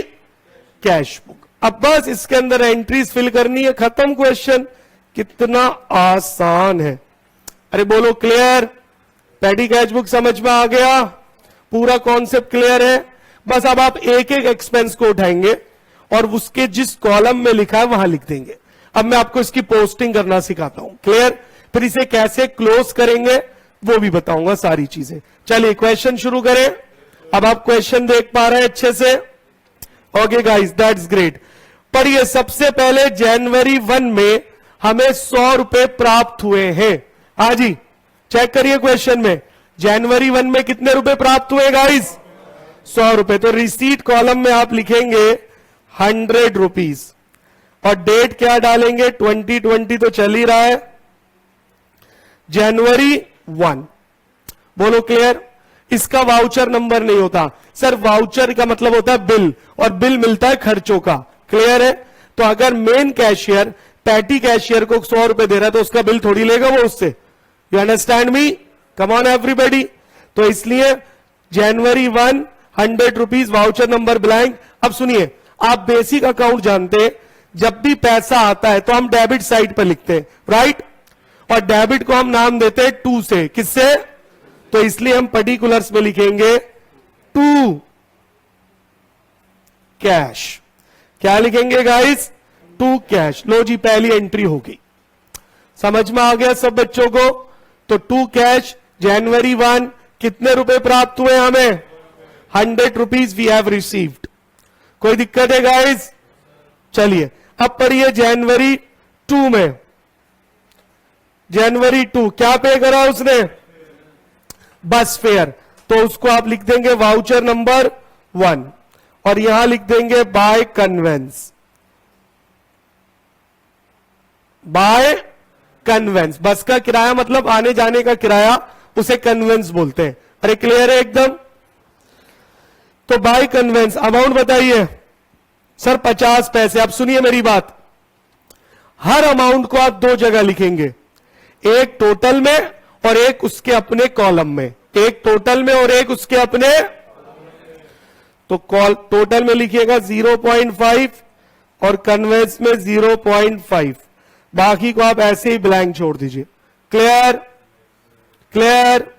cash book. अब बस इसके अंदर एंट्रीज फिल करनी है, खत्म क्वेश्चन। कितना आसान है, अरे बोलो क्लियर? पैटी कैश बुक समझ में आ गया? पूरा कॉन्सेप्ट क्लियर है? बस अब आप एक एक एक्सपेंस को उठाएंगे और उसके जिस कॉलम में लिखा है वहां लिख देंगे। अब मैं आपको इसकी पोस्टिंग करना सिखाता हूं, क्लियर? फिर इसे कैसे क्लोज करेंगे वो भी बताऊंगा, सारी चीजें। चलिए क्वेश्चन शुरू करें। अब आप क्वेश्चन देख पा रहे हैं अच्छे से? Okay guys, that's great. पढ़िए, सबसे पहले जनवरी 1 में हमें 100 रुपए प्राप्त हुए हैं। हाँ जी, चेक करिए क्वेश्चन में, जनवरी 1 में कितने रुपए प्राप्त हुए गाइस? 100 रुपए। तो रिसीट कॉलम में आप लिखेंगे 100 रुपीज, और डेट क्या डालेंगे? 2020 तो चल ही रहा है, जनवरी 1। बोलो क्लियर? इसका वाउचर नंबर नहीं होता सर, वाउचर का मतलब होता है बिल, और बिल मिलता है खर्चों का, क्लियर है? तो अगर मेन कैशियर पैटी कैशियर को 100 रुपए दे रहा है तो उसका बिल थोड़ी लेगा वो उससे। You understand me? Come on everybody. तो इसलिए जनवरी 1 100 रुपीज वाउचर नंबर ब्लैंक। अब सुनिए, आप बेसिक अकाउंट जानते हैं, जब भी पैसा आता है तो हम डेबिट साइड पर लिखते हैं, राइट? और डेबिट को हम नाम देते हैं टू से। किससे? तो इसलिए हम पर्टिकुलर्स में लिखेंगे टू कैश। क्या लिखेंगे गाइस? To cash. लो जी, पहली एंट्री होगी। समझ में आ गया सब बच्चों को? तो टू कैश जनवरी 1 कितने रुपए प्राप्त हुए हमें? 100 रुपीज वी हैव रिसीव्ड। कोई दिक्कत है गाइस? चलिए अब पढ़िए जनवरी 2 में। जनवरी 2 क्या पे करा उसने? बस फेयर। तो उसको आप लिख देंगे वाउचर नंबर 1 और यहां लिख देंगे बाय कन्वेंस। बाय कन्वेंस, बस का किराया मतलब आने जाने का किराया, उसे कन्वेंस बोलते हैं। अरे क्लियर है एकदम? तो बाय कन्वेंस अमाउंट बताइए सर 50 पैसे। अब सुनिए मेरी बात, हर अमाउंट को आप दो जगह लिखेंगे, एक टोटल में और एक उसके अपने कॉलम में। एक टोटल में और एक उसके अपने। तो टोटल में लिखिएगा 0.5 और कन्वेंस में 0.5। बाकी को आप ऐसे ही ब्लैंक छोड़ दीजिए। Clear? Clear?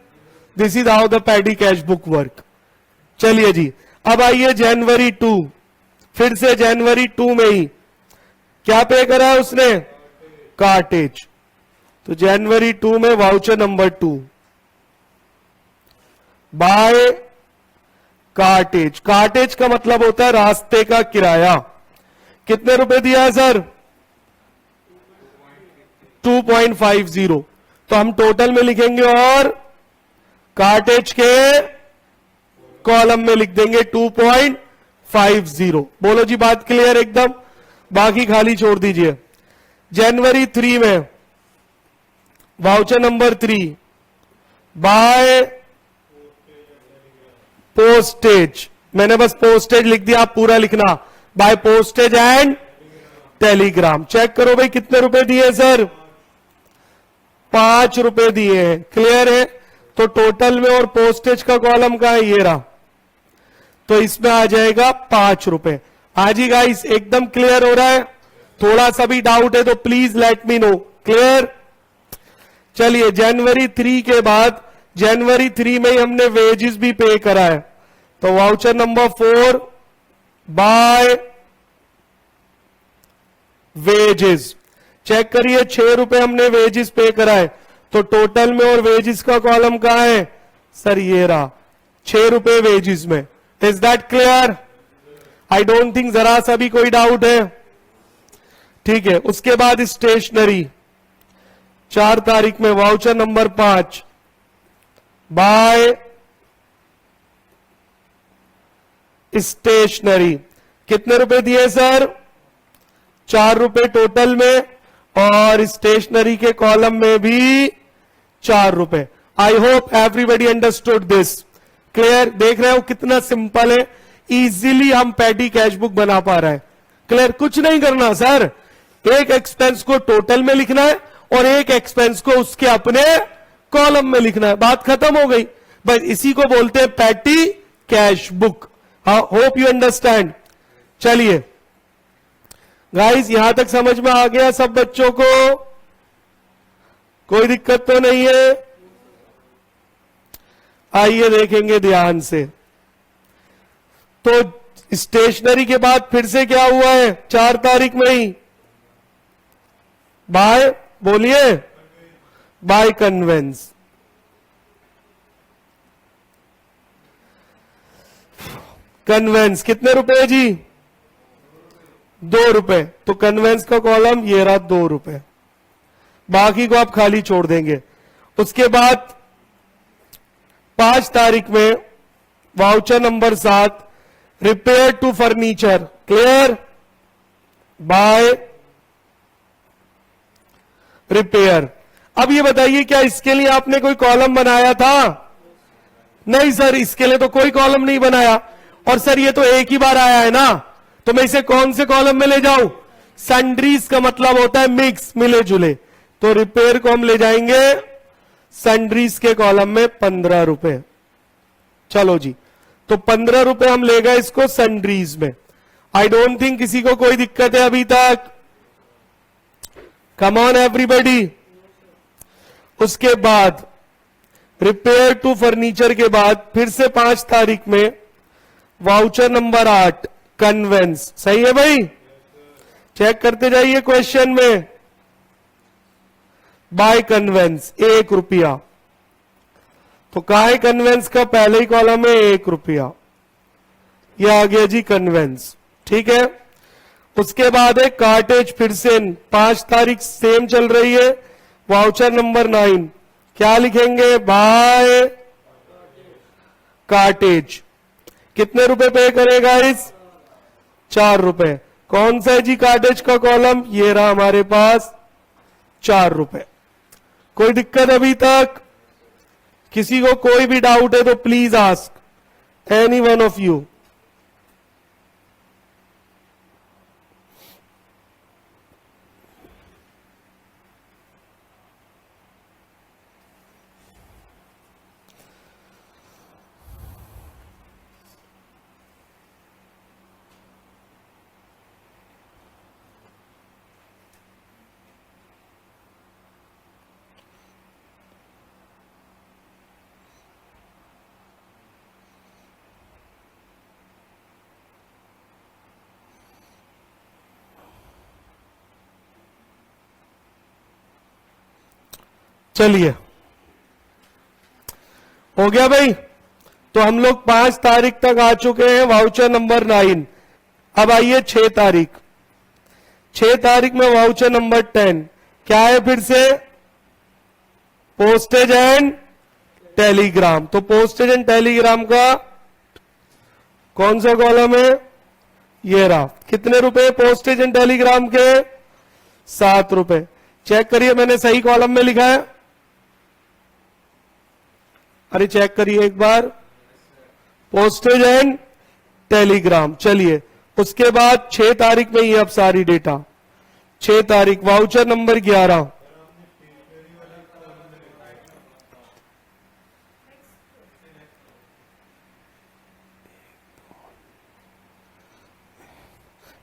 This is how the paddy cash book work. चलिए जी, अब आइए जनवरी 2। फिर से जनवरी 2 में ही क्या पे करा है उसने? कार्टेज। तो जनवरी 2 में voucher number 2 by cartage. Cartage का मतलब होता है रास्ते का किराया। कितने रुपए दिया है सर? 2.50। तो हम टोटल में लिखेंगे और कार्टेज के कॉलम में लिख देंगे 2.50। बोलो जी, बात क्लियर एकदम? बाकी खाली छोड़ दीजिए। जनवरी 3 में वाउचर नंबर 3 बाय पोस्टेज। मैंने बस पोस्टेज लिख दिया, आप पूरा लिखना, by postage and telegram. Check करो भाई कितने रुपए दिए सर? 5 रुपए दिए हैं। क्लियर है? तो टोटल में और पोस्टेज का कॉलम कहां है? ये रहा। तो इसमें आ जाएगा 5 रुपए। आज ही गाइस एकदम क्लियर हो रहा है? थोड़ा सा भी डाउट है तो please let me know. Clear? चलिए जनवरी 3 के बाद जनवरी 3 में ही हमने वेजेस भी पे करा है। तो voucher number 4 by wages. Check करिए 6 रुपए हमने वेजेस पे करा है। तो टोटल में और वेजेस का कॉलम कहां है सर? ये रहा, 6 रुपए वेजेस में। Is that clear? I don't think जरा सा भी कोई डाउट है। ठीक है, उसके बाद स्टेशनरी 4 तारीख में वाउचर नंबर 5 बाय स्टेशनरी। कितने रुपए दिए सर? 4 रुपए टोटल में और स्टेशनरी के कॉलम में भी 4 रुपए। आई hope everybody understood this. Clear? देख रहे हो कितना सिंपल है, इजीली हम पैडी कैश बुक बना पा रहे हैं। क्लियर? कुछ नहीं करना सर, एक एक्सपेंस को टोटल में लिखना है और एक एक्सपेंस को उसके अपने कॉलम में लिखना है। बात खत्म हो गई। बस इसी को बोलते हैं paddy cash book. Hope you understand. चलिए गाइस, यहां तक समझ में आ गया सब बच्चों को? कोई दिक्कत तो नहीं है? आइए देखेंगे ध्यान से। तो स्टेशनरी के बाद फिर से क्या हुआ है 4 तारीख में ही? बाय, बोलिए, बाय कन्वेंस। कन्वेंस कितने रुपए जी? 2 रुपए। तो कन्वेंस का कॉलम ये रहा 2 रुपए। बाकी को आप खाली छोड़ देंगे। उसके बाद 5 तारीख में voucher number 7 repair to furniture. Clear? By repair. अब ये बताइए क्या इसके लिए आपने कोई कॉलम बनाया था? नहीं सर, इसके लिए तो कोई कॉलम नहीं बनाया। और सर ये तो एक ही बार आया है ना, तो मैं इसे कौन से कॉलम में ले जाऊं? सन्ड्रीज का मतलब होता है मिक्स, मिले जुले, तो रिपेयर को हम ले जाएंगे सन्ड्रीज के कॉलम में 15 रुपए। चलो जी, तो 15 रुपए हम ले गए इसको सन्ड्रीज में। आई डोंट थिंक किसी को कोई दिक्कत है अभी तक। कम ऑन एवरीबॉडी। उसके बाद रिपेयर टू फर्नीचर के बाद फिर से 5 तारीख में वाउचर नंबर 8 कन्वेंस। सही है भाई? चेक करते जाइए क्वेश्चन में। बाय कन्वेंस 1 रुपया। तो कहा है कन्वेंस का? पहले ही कॉलम में 1 रुपया। यह आ गया जी कन्वेंस। ठीक है। उसके बाद है कार्टेज। फिर से 5 तारीख सेम चल रही है। वाउचर नंबर 9 क्या लिखेंगे? By cartage. कितने रुपए पे करेगा? इस 4 रुपए। कौन सा है जी कार्टेज का कॉलम? ये रहा हमारे पास 4 रुपए। कोई दिक्कत अभी तक? किसी को कोई भी डाउट है तो please ask any one of you. चलिए, हो गया भाई। तो हम लोग 5 तारीख तक आ चुके हैं, वाउचर नंबर 9। अब आइए 6 तारीख। 6 तारीख में वाउचर नंबर 10 क्या है? फिर से पोस्टेज एंड टेलीग्राम। तो पोस्टेज एंड टेलीग्राम का कौन सा कॉलम है? ये रहा। कितने रुपए पोस्टेज एंड टेलीग्राम के? 7 रुपए। चेक करिए मैंने सही कॉलम में लिखा है? अरे चेक करिए एक बार। Postage and Telegram. चलिए, उसके बाद 6 तारीख में ये अब सारी डेटा। 6 तारीख वाउचर नंबर 11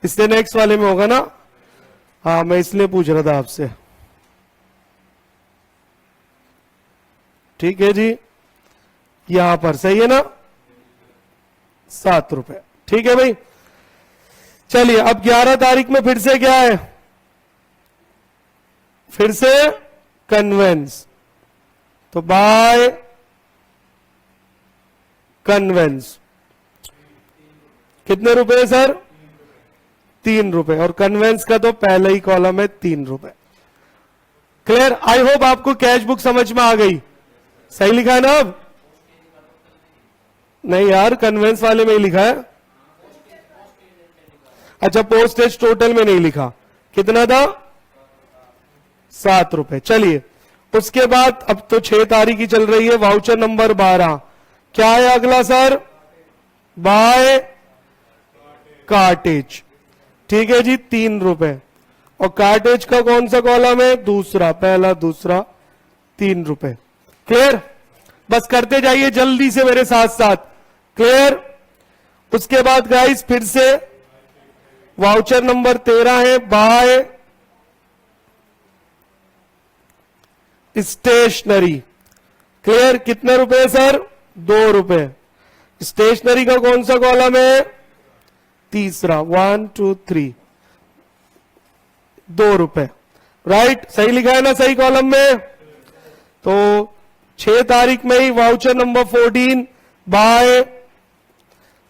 इससे नेक्स्ट वाले में होगा ना? हाँ, मैं इसलिए पूछ रहा था आपसे। ठीक है जी, यहां पर सही है ना? 7 रुपए। ठीक है भाई। चलिए, अब 11 तारीख में फिर से क्या है? फिर से कन्वेंस। तो बाय कन्वेंस कितने रुपए सर? 3 रुपए। और कन्वेंस का तो पहले ही कॉलम है 3 रुपए। क्लियर? आई होप आपको कैश बुक समझ में आ गई। सही लिखा है ना? अब नहीं यार, कन्वेंस वाले में ही लिखा है। अच्छा, पोस्टेज टोटल में नहीं लिखा। कितना था? 7 रुपए। चलिए, उसके बाद अब तो 6 तारीख ही चल रही है। वाउचर नंबर 12 क्या है अगला सर? Bye cartridge. ठीक है जी, 3 रुपए। और कार्टेज का कौन सा कॉलम है? दूसरा। पहला दूसरा 3 रुपए। क्लियर? बस करते जाइए जल्दी से मेरे साथ साथ। क्लियर? उसके बाद गाइस फिर से वाउचर नंबर 13 है बाय स्टेशनरी। क्लियर? कितने रुपए सर? 2 रुपए। स्टेशनरी का कौन सा कॉलम है? तीसरा। 1 2 3 2 रुपए। राइट? सही लिखा है ना सही कॉलम में? तो 6 तारीख में ही voucher number 14 by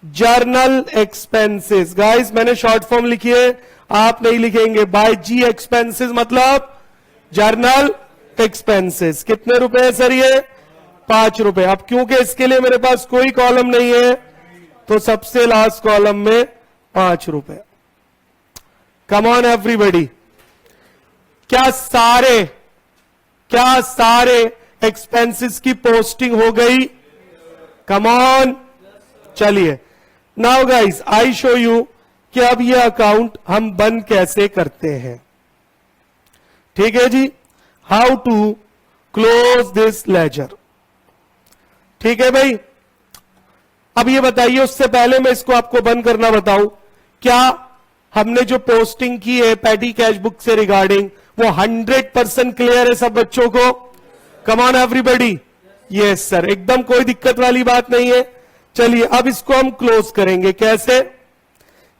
journal expenses. Guys मैंने शॉर्ट फॉर्म लिखी है, आप नहीं लिखेंगे। बाय जी एक्सपेंसेस मतलब जर्नल एक्सपेंसेस। कितने रुपए है सर ये? 5 रुपए। अब क्योंकि इसके लिए मेरे पास कोई कॉलम नहीं है तो सबसे लास्ट कॉलम में 5 रुपए। Come on everybody. क्या सारे एक्सपेंसेस की पोस्टिंग हो गई? Come on. चलिए, now guys I show you कि अब ये अकाउंट हम बंद कैसे करते हैं। ठीक है जी, how to close this ledger. ठीक है भाई, अब ये बताइए, उससे पहले मैं इसको आपको बंद करना बताऊं, क्या हमने जो पोस्टिंग की है पैडी कैश बुक से रिगार्डिंग वो 100% क्लियर है सब बच्चों को? कम ऑन एवरीबॉडी, यस सर, एकदम कोई दिक्कत वाली बात नहीं है। चलिए अब इसको हम क्लोज करेंगे। कैसे?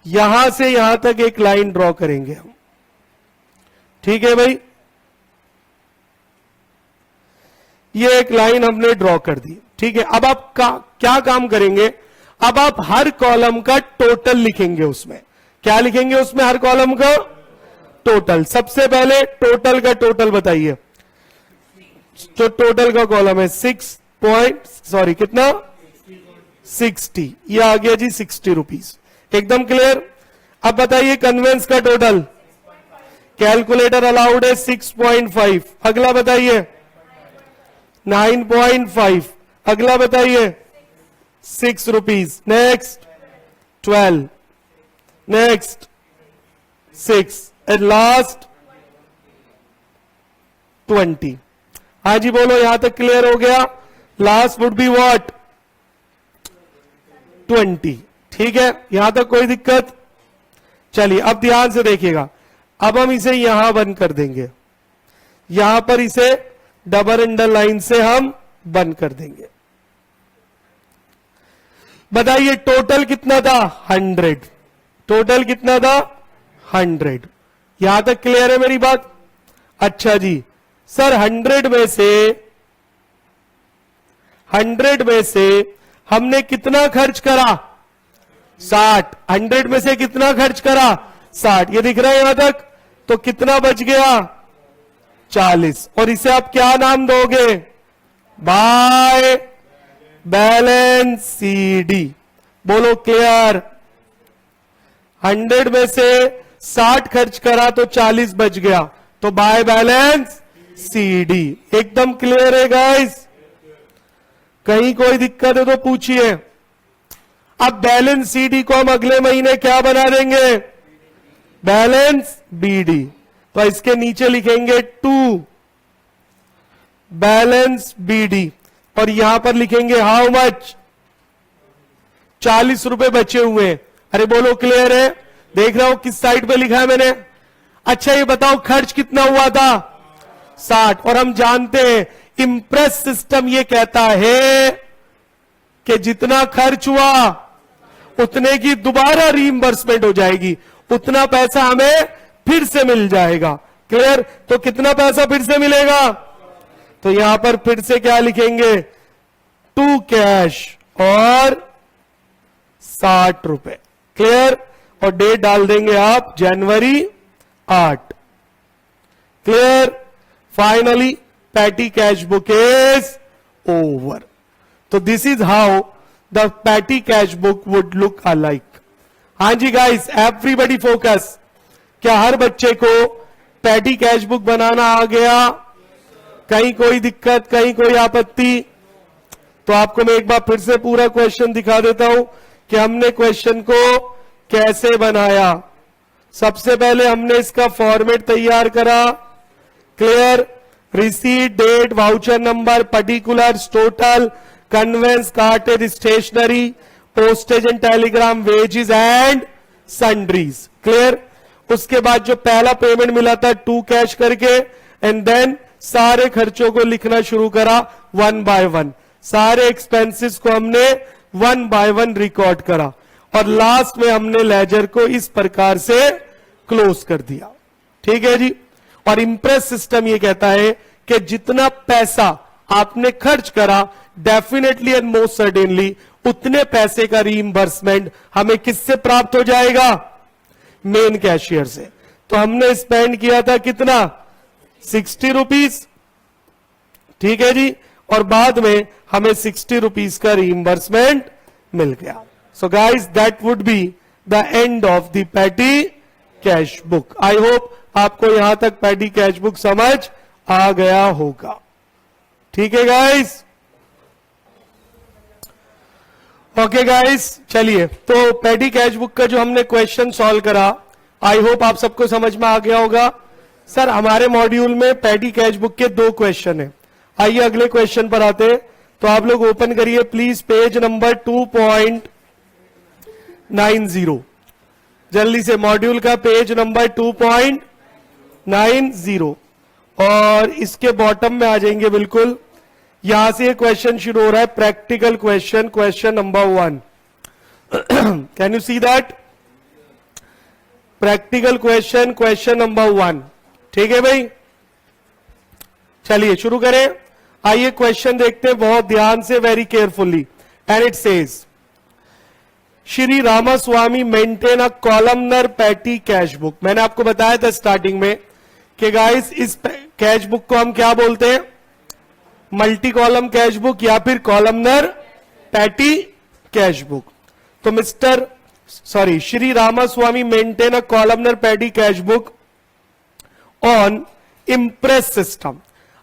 यहां से यहां तक एक लाइन ड्रॉ करेंगे हम। ठीक है भाई, ये एक लाइन हमने ड्रॉ कर दी। ठीक है, अब आप क्या काम करेंगे? अब आप हर कॉलम का टोटल लिखेंगे उसमें। क्या लिखेंगे उसमें? हर कॉलम का टोटल। सबसे पहले टोटल का टोटल बताइए। जो टोटल का कॉलम है कितना 60, ये आ गया जी 60 रुपीज। एकदम क्लियर। अब बताइए कन्वेंस का टोटल। कैलकुलेटर अलाउड है 6.5। अगला बताइए 9.5। अगला बताइए 6 rupees. Next 12, next 6 and last 20। हाँ जी बोलो, यहां तक क्लियर हो गया? Last would be what? 20। ठीक है, यहां तक कोई दिक्कत? चलिए अब ध्यान से देखिएगा, अब हम इसे यहां बंद कर देंगे, यहां पर इसे डबल अंडरलाइन से हम बंद कर देंगे। बताइए टोटल कितना था? 100। टोटल कितना था? 100। यहां तक क्लियर है मेरी बात? अच्छा जी सर, 100 में से हमने कितना खर्च करा? 60। 100 में से कितना खर्च करा? 60। ये दिख रहा है यहां तक? तो कितना बच गया? 40। और इसे आप क्या नाम दोगे? By balance CD। बोलो क्लियर? 100 में से 60 खर्च करा तो 40 बच गया, तो बाय बैलेंस CD। एकदम क्लियर है गाइस? कहीं कोई दिक्कत है तो पूछिए। अब बैलेंस CD को हम अगले महीने क्या बना देंगे? Balance BD। तो इसके नीचे लिखेंगे 2 बैलेंस BD और यहां पर लिखेंगे हाउ मच? 40 रुपए बचे हुए हैं। अरे बोलो क्लियर है? देख रहा हूं किस साइड पे लिखा है मैंने। अच्छा ये बताओ खर्च कितना हुआ था? 60। और हम जानते हैं इंप्रेस सिस्टम ये कहता है कि जितना खर्च हुआ उतने की दोबारा रीइंबर्समेंट हो जाएगी, उतना पैसा हमें फिर से मिल जाएगा। क्लियर? तो कितना पैसा फिर से मिलेगा? तो यहां पर फिर से क्या लिखेंगे? 2 कैश और 60 रुपए। क्लियर? और डेट डाल देंगे आप जनवरी 8। Clear? Finally petty cash book is over. तो this is how the petty cash book would look alike. हाँ जी गाइस, एवरीबडी फोकस। क्या हर बच्चे को पैटी कैश बुक बनाना आ गया? कहीं कोई दिक्कत, कहीं कोई आपत्ति? तो आपको मैं एक बार फिर से पूरा क्वेश्चन दिखा देता हूं कि हमने क्वेश्चन को कैसे बनाया। सबसे पहले हमने इसका फॉर्मेट तैयार करा। Clear? Receipt, date, voucher number, particulars, total, conveyance, cartage, stationery, postage and telegram, wages and sundries. Clear? उसके बाद जो पहला पेमेंट मिला था 2 कैश करके, एंड देन सारे खर्चों को लिखना शुरू करा 1 बाय 1। सारे एक्सपेंसेस को हमने 1 बाय 1 रिकॉर्ड करा और लास्ट में हमने लेजर को इस प्रकार से क्लोज कर दिया। ठीक है जी? और इंप्रेस सिस्टम ये कहता है कि जितना पैसा आपने खर्च करा डेफिनेटली एंड मोस्ट सर्टेनली उतने पैसे का रीइंबर्समेंट हमें किससे प्राप्त हो जाएगा? मेन कैशियर से। तो हमने स्पेंड किया था कितना? 60 रुपीज। ठीक है जी? और बाद में हमें 60 रुपीज का रीइंबर्समेंट मिल गया। So guys that would be the end of the petty cash book. I hope आपको यहां तक पैटी कैश बुक समझ आ गया होगा। ठीक है गाइस? ओके गाइस, चलिए तो पैडी कैश बुक का जो हमने क्वेश्चन सॉल्व करा, आई होप आप सबको समझ में आ गया होगा। सर हमारे मॉड्यूल में पैडी कैश बुक के 2 क्वेश्चन है। आइए अगले क्वेश्चन पर आते हैं। तो आप लोग ओपन करिए प्लीज पेज नंबर 2.90, जल्दी से मॉड्यूल का पेज नंबर 2.90 और इसके बॉटम में आ जाएंगे बिल्कुल। यहां से क्वेश्चन शुरू हो रहा है, practical question, question number 1। Can you see that? Practical question, question number 1। ठीक है भाई, चलिए शुरू करें। आइए क्वेश्चन देखते हैं बहुत ध्यान से, very carefully. And it says, Shri Ramaswamy maintain a columnar petty cash book. मैंने आपको बताया था स्टार्टिंग में कि गाइस इस कैश बुक को हम क्या बोलते हैं? मल्टी कॉलम कैश बुक या फिर कॉलमनर पैटी कैश बुक। तो Shri Ramaswamy maintain a columnar petty cash book on imprest system.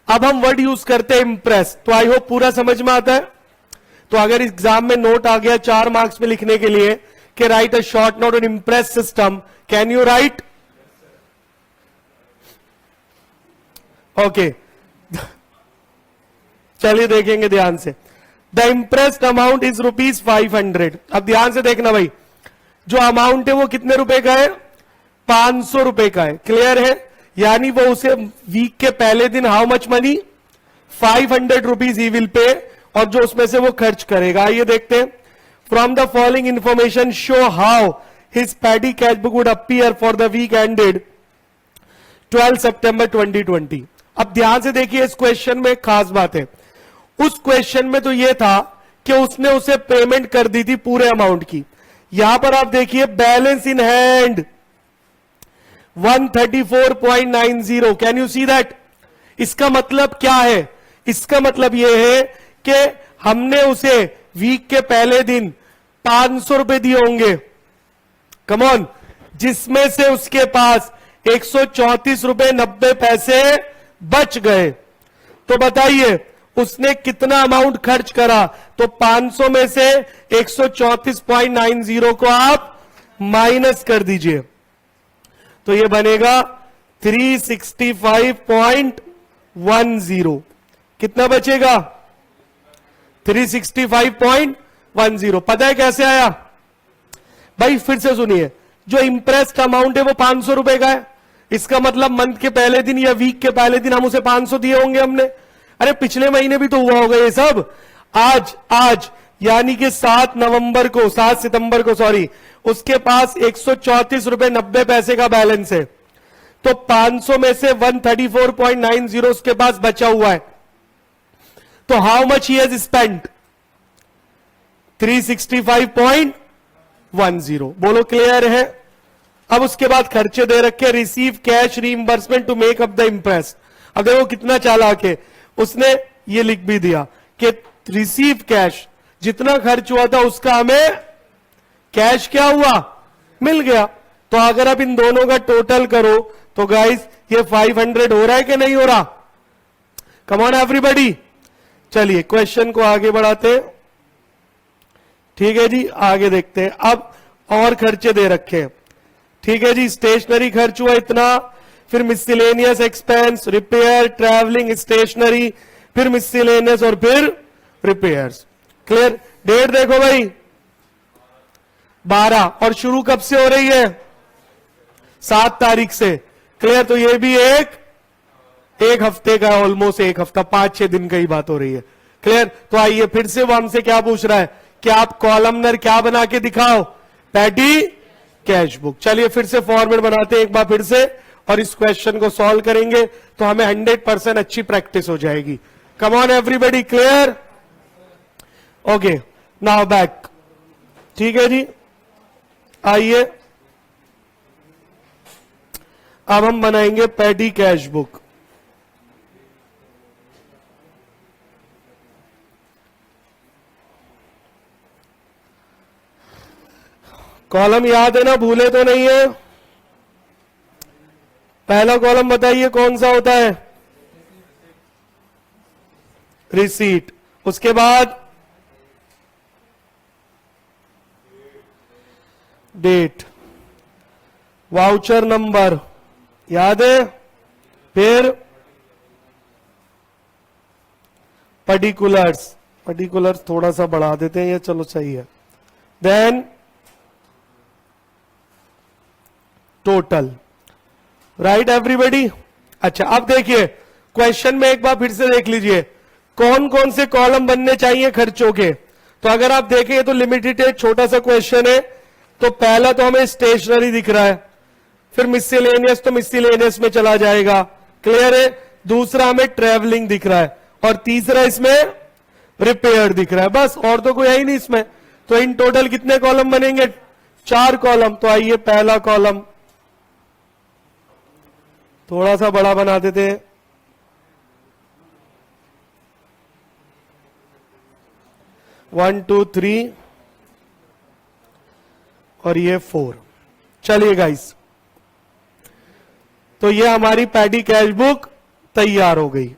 अब हम वर्ड यूज करते हैं इम्प्रेस, तो आई होप पूरा समझ में आता है। तो अगर एग्जाम में नोट आ गया 4 मार्क्स में लिखने के लिए कि right a short note on imprest system, can you right? Okay, चलिए देखेंगे ध्यान से। The impressed amount is ₹500। अब ध्यान से देखना भाई, जो अमाउंट है वो कितने रुपए का है? 500 रुपए का है। क्लियर है? यानी वो उसे वीक के पहले दिन how much money? 500 rupees he will pay, और जो उसमें से वो खर्च करेगा। आइए देखते हैं। From the following information show how his petty cash book would appear for the week ended 12 सितंबर 2020। अब ध्यान से देखिए, इस क्वेश्चन में एक खास बात है। उस क्वेश्चन में तो यह था कि उसने उसे पेमेंट कर दी थी पूरे अमाउंट की। यहां पर आप देखिए balance in hand 134.90। Can you see that? इसका मतलब क्या है? इसका मतलब यह है कि हमने उसे वीक के पहले दिन 500 रुपए दिए होंगे, कम ऑन, जिसमें से उसके पास 134 रुपए 90 पैसे बच गए। तो बताइए उसने कितना अमाउंट खर्च करा? तो 500 में से 134.90 को आप माइनस कर दीजिए, तो ये बनेगा 365.10। कितना बचेगा? 365.10। पता है कैसे आया भाई? फिर से सुनिए, जो इंप्रेस्ड अमाउंट है वो 500 रुपए का है। इसका मतलब मंथ के पहले दिन या वीक के पहले दिन हम उसे 500 दिए होंगे हमने। अरे पिछले महीने भी तो हुआ होगा ये सब। आज यानी कि 7 सितंबर को सॉरी, उसके पास 134 रुपए 90 पैसे का बैलेंस है। तो 500 में से 134.90 उसके पास बचा हुआ है। तो how much he has spent? 365.10। बोलो क्लियर है? अब उसके बाद खर्चे दे रखे, receive cash reimbursement to make up the impress. अब देखो कितना चालाक है, उसने ये लिख भी दिया कि रिसीव कैश, जितना खर्च हुआ था उसका हमें कैश क्या हुआ? मिल गया। तो अगर आप इन दोनों का टोटल करो तो गाइस ये 500 हो रहा है कि नहीं हो रहा? कम ऑन एवरीबॉडी। चलिए क्वेश्चन को आगे बढ़ाते हैं। ठीक है जी, आगे देखते हैं। अब और खर्चे दे रखे हैं। ठीक है जी, स्टेशनरी खर्च हुआ इतना, फिर miscellaneous expense, repair, travelling, stationery, फिर मिसलेनियस और फिर रिपेयर्स। क्लियर? डेट देखो भाई 12, और शुरू कब से हो रही है? 7 तारीख से। क्लियर? तो ये भी एक हफ्ते का, ऑलमोस्ट एक हफ्ता, 5-6 दिन का ही बात हो रही है। क्लियर? तो आइए फिर से वो हमसे क्या पूछ रहा है कि आप कॉलमनर क्या बना के दिखाओ? Paddy cash book. चलिए फिर से फॉर्मेट बनाते हैं एक बार फिर से, और इस क्वेश्चन को सॉल्व करेंगे तो हमें 100% अच्छी प्रैक्टिस हो जाएगी। कम on everybody, clear? Okay, now back. ठीक है जी, आइए अब हम बनाएंगे पैडी कैश बुक। कॉलम याद है ना? भूले तो नहीं है? पहला कॉलम बताइए कौन सा होता है? रिसीट। उसके बाद डेट, वाउचर नंबर याद है, फिर पर्टिकुलर्स, पर्टिकुलर्स थोड़ा सा बढ़ा देते हैं, ये चलो सही है, देन टोटल, राइट एवरीबॉडी। अच्छा अब देखिए क्वेश्चन में एक बार फिर से देख लीजिए कौन कौन से कॉलम बनने चाहिए खर्चों के। तो अगर आप देखें तो लिमिटेड छोटा सा क्वेश्चन है, तो पहला तो हमें स्टेशनरी दिख रहा है, फिर मिसलेनियस तो मिसलेनियस में चला जाएगा, क्लियर है। दूसरा हमें ट्रेवलिंग दिख रहा है, और तीसरा इसमें रिपेयर दिख रहा है, बस और तो कोई है ही नहीं इसमें। तो इन टोटल कितने कॉलम बनेंगे, 4 कॉलम। तो आइए पहला कॉलम थोड़ा सा बड़ा बना देते हैं, वन टू थ्री और ये 4। चलिए गाइस, तो ये हमारी पैडी कैश बुक तैयार हो गई।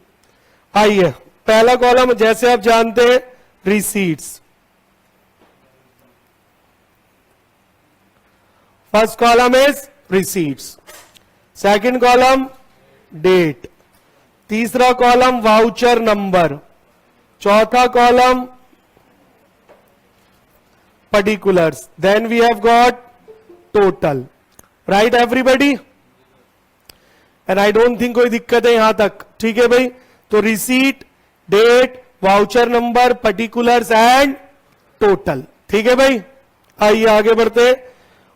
आइए पहला कॉलम जैसे आप जानते हैं receipts, first column is receipts, second column date, तीसरा कॉलम वाउचर नंबर, चौथा column particulars, then we have got total, right everybody. And I don't think कोई दिक्कत है यहां तक, ठीक है भाई। तो receipt, date, voucher number, particulars and total, ठीक है भाई। आइए आगे बढ़ते।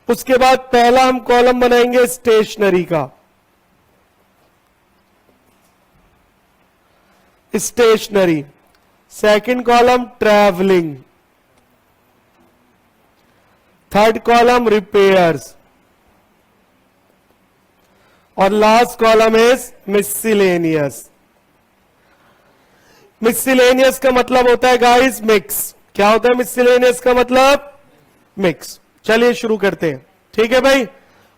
उसके बाद पहला हम कॉलम बनाएंगे स्टेशनरी का, stationery, second column travelling, third column repairs, और last column is miscellaneous. Miscellaneous का मतलब होता है गाइस मिक्स। क्या होता है मिसलेनियस का मतलब, मिक्स। चलिए शुरू करते हैं, ठीक है भाई।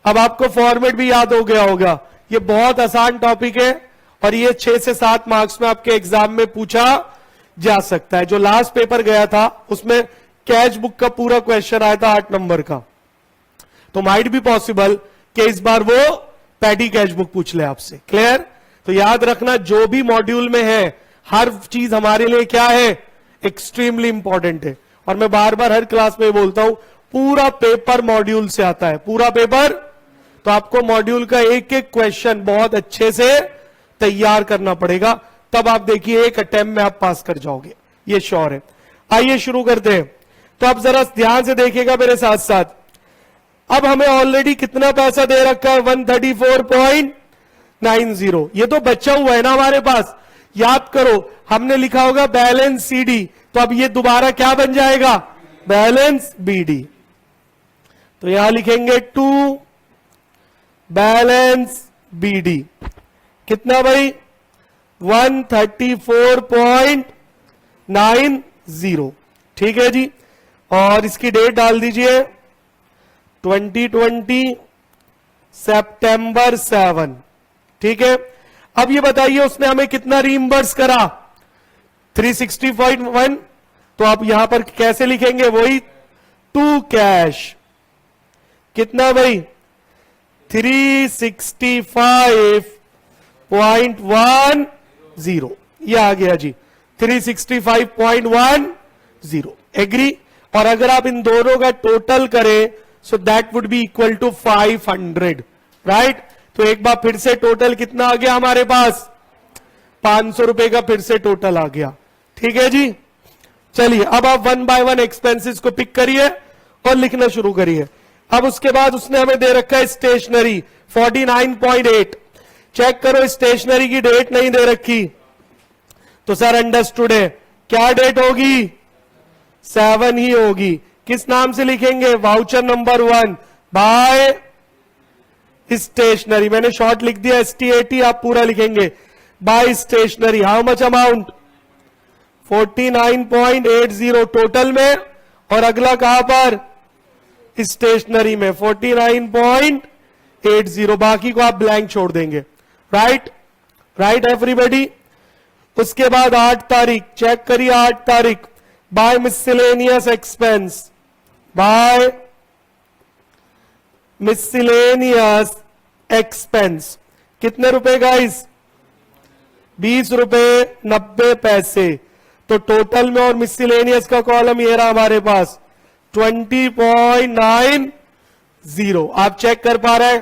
अब आपको फॉर्मेट भी याद हो गया होगा, ये बहुत आसान टॉपिक है और ये 6 से 7 मार्क्स में आपके एग्जाम में पूछा जा सकता है। जो लास्ट पेपर गया था उसमें कैश बुक का पूरा क्वेश्चन आया था 8 नंबर का, तो माइट भी पॉसिबल कि इस बार वो पैडी कैश बुक पूछ ले आपसे, क्लियर। तो याद रखना जो भी मॉड्यूल में है हर चीज हमारे लिए क्या है, एक्सट्रीमली इंपॉर्टेंट है। और मैं बार बार हर क्लास में बोलता हूं पूरा पेपर मॉड्यूल से आता है, पूरा पेपर। तो आपको मॉड्यूल का एक एक क्वेश्चन बहुत अच्छे से तैयार करना पड़ेगा, तब आप देखिए एक अटेम्प्ट में आप पास कर जाओगे, ये श्योर है। आइए शुरू करते हैं। तो आप जरा ध्यान से देखिएगा मेरे साथ साथ। अब हमें ऑलरेडी कितना पैसा दे रखा है, 134.90। ये तो बचा हुआ है ना हमारे पास, याद करो हमने लिखा होगा बैलेंस सीडी, तो अब ये दोबारा क्या बन जाएगा, बैलेंस बीडी। तो यहां लिखेंगे टू बैलेंस बीडी, कितना भाई 134.90, ठीक है जी। और इसकी डेट डाल दीजिए 2020 सितंबर 7, ठीक है। अब ये बताइए उसने हमें कितना रीइंबर्स करा, 360.1। तो आप यहां पर कैसे लिखेंगे, वही टू कैश, कितना भाई 365.10, ये आ गया जी 365.10, एग्री। और अगर आप इन दोनों का टोटल करें so that would be equal to 500, right. तो एक बार फिर से टोटल कितना आ गया हमारे पास, 500 रुपए का फिर से टोटल आ गया, ठीक है जी। चलिए अब आप 1 बाय 1 एक्सपेंसेस को पिक करिए और लिखना शुरू करिए। अब उसके बाद उसने हमें दे रखा है स्टेशनरी 49.8। चेक करो स्टेशनरी की डेट नहीं दे रखी, तो सर अंडरस्टूड है, क्या डेट होगी, 7 ही होगी। किस नाम से लिखेंगे, वाउचर नंबर 1 बाय स्टेशनरी, मैंने शॉर्ट लिख दिया STAT, आप पूरा लिखेंगे by stationery. How much amount, 49.80 total में, और अगला कहां पर, स्टेशनरी में 49.80, बाकी को आप ब्लैंक छोड़ देंगे, राइट, राइट एवरीबॉडी। उसके बाद 8 तारीख, चेक करिए 8 तारीख, by miscellaneous expense, by miscellaneous expense कितने रुपए गाइस? 20 रुपए 90 पैसे। तो टोटल में और मिसलेनियस का कॉलम ये रहा हमारे पास 20.90। आप चेक कर पा रहे हैं?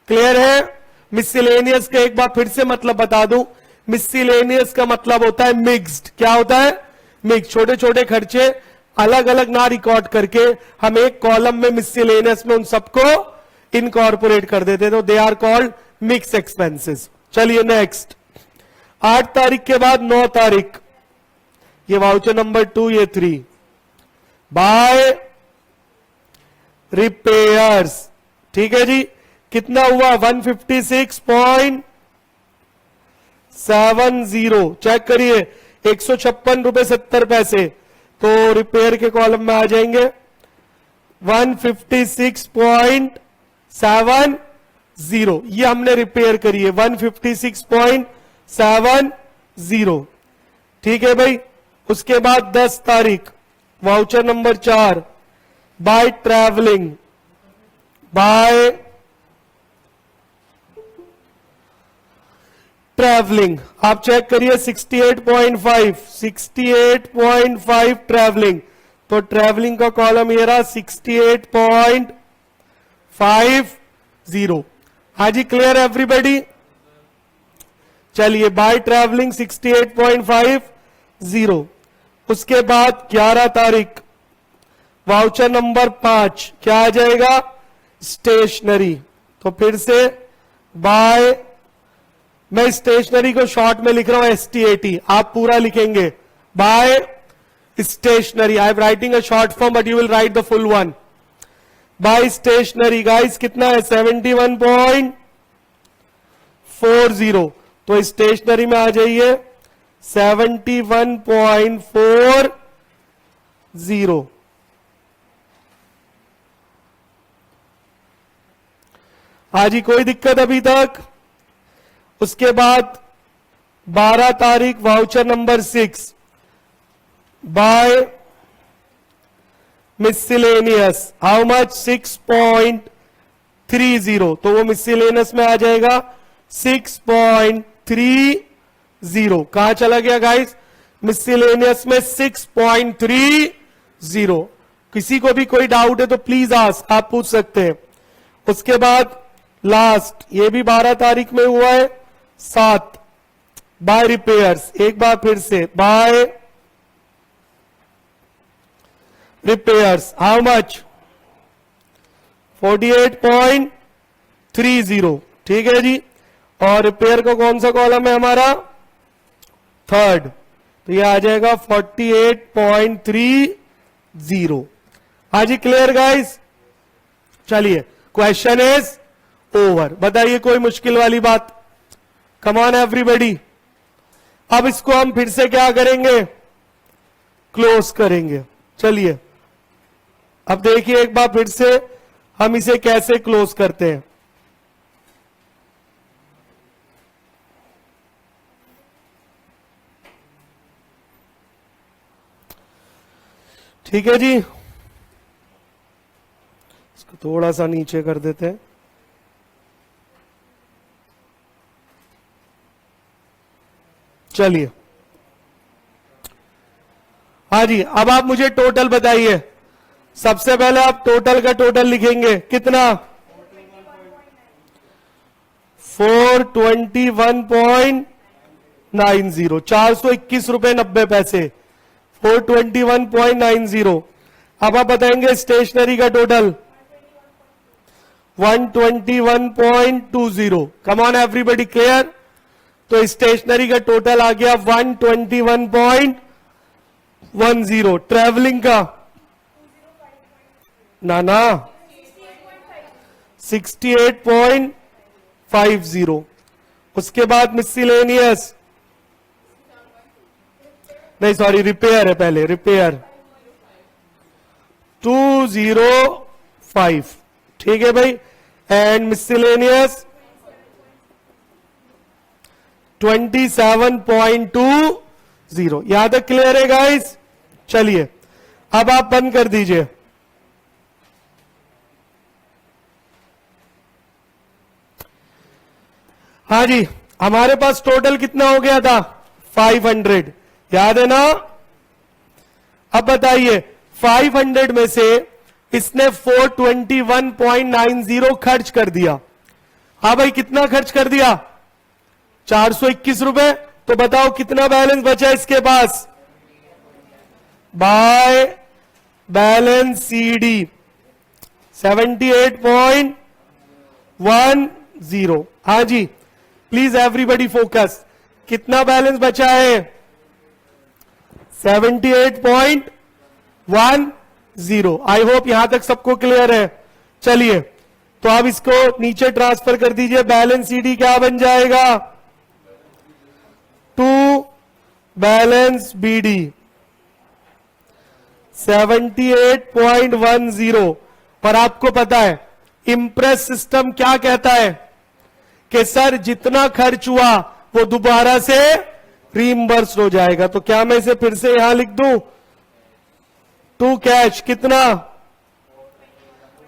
क्लियर है? मिसलेनियस का एक बार फिर से मतलब बता दूं, मिसलेनियस का मतलब होता है मिक्स्ड। क्या होता है? मिक्स। छोटे छोटे खर्चे अलग अलग ना रिकॉर्ड करके हम एक कॉलम में मिसलेनियस में उन सबको इनकॉर्पोरेट कर देते, तो they are called mix expenses. चलिए नेक्स्ट, 8 तारीख के बाद 9 तारीख, ये वाउचर नंबर 2, ये 3 बाय रिपेयर्स। ठीक है जी, कितना हुआ? 156.70। चेक करिए, 156 रुपए 70 पैसे। तो रिपेयर के कॉलम में आ जाएंगे 156.70। ये हमने रिपेयर करी है 156.70। ठीक है भाई। उसके बाद 10 तारीख voucher number 4 bye travelling, bye travelling. आप चेक करिए 68.5 ट्रैवलिंग। तो ट्रैवलिंग का कॉलम ये रहा 68.50। हाँ जी, क्लियर एवरीबॉडी? चलिए, बाय ट्रैवलिंग 68.50। उसके बाद 11 तारीख वाउचर नंबर 5 क्या आ जाएगा? स्टेशनरी। तो फिर से बाय, मैं स्टेशनरी को शॉर्ट में लिख रहा हूं STAT, आप पूरा लिखेंगे by stationery. I am writing a short form but you will write the full one. By stationery guys कितना है? 71.40। तो स्टेशनरी में आ जाइए 71.40। हाँ जी, कोई दिक्कत अभी तक? उसके बाद 12 तारीख voucher number 6 by miscellaneous, how much? 6.30। तो वो मिसलेनियस में आ जाएगा 6.30। कहां चला गया गाइस? मिसलेनियस में 6.30। किसी को भी कोई डाउट है तो प्लीज आस्क, आप पूछ सकते हैं। उसके बाद लास्ट, ये भी 12 तारीख में हुआ है 7 बाय रिपेयर्स। एक बार फिर से बाय रिपेयर्स, हाउ मच? 48.30। ठीक है जी। और रिपेयर का कौन सा कॉलम है हमारा? 3rd। तो ये आ जाएगा 48.30। हाँ जी, क्लियर गाइस? चलिए, क्वेश्चन इज ओवर। बताइए कोई मुश्किल वाली बात? कम ऑन एवरीबॉडी। अब इसको हम फिर से क्या करेंगे? क्लोज करेंगे। चलिए, अब देखिए एक बार फिर से हम इसे कैसे क्लोज करते हैं। ठीक है जी, इसको थोड़ा सा नीचे कर देते हैं। चलिए, हाँ जी, अब आप मुझे टोटल बताइए। सबसे पहले आप टोटल का टोटल लिखेंगे, कितना? 421.90, 421 रुपए 90 पैसे, 421.90। अब आप बताएंगे स्टेशनरी का total 121.20। Come on everybody, clear? तो स्टेशनरी का टोटल आ गया 121.10। ट्रैवलिंग का ना 68.50। उसके बाद मिसलेनियस, नहीं सॉरी, रिपेयर है पहले, रिपेयर 205। ठीक है भाई। And miscellaneous 27.20। यहां तक क्लियर है गाइस? चलिए, अब आप बंद कर दीजिए। हाँ जी, हमारे पास टोटल कितना हो गया था 500, याद है ना। अब बताइए 500 में से इसने 421.90 खर्च कर दिया। हाँ भाई, कितना खर्च कर दिया 421 रुपए। तो बताओ कितना बैलेंस बचा इसके पास बाय बैलेंस सीडी 78.10। हाँ जी, प्लीज एवरीबडी फोकस, कितना बैलेंस बचा है 78.10। आई होप यहां तक सबको क्लियर है। चलिए, तो आप इसको नीचे ट्रांसफर कर दीजिए। बैलेंस सीडी क्या बन जाएगा टू बैलेंस बीडी 78.10। पर आपको पता है इंप्रेस सिस्टम क्या कहता है कि सर जितना खर्च हुआ वो दोबारा से रीइंबर्स हो जाएगा। तो क्या मैं इसे फिर से यहां लिख दूं टू कैश कितना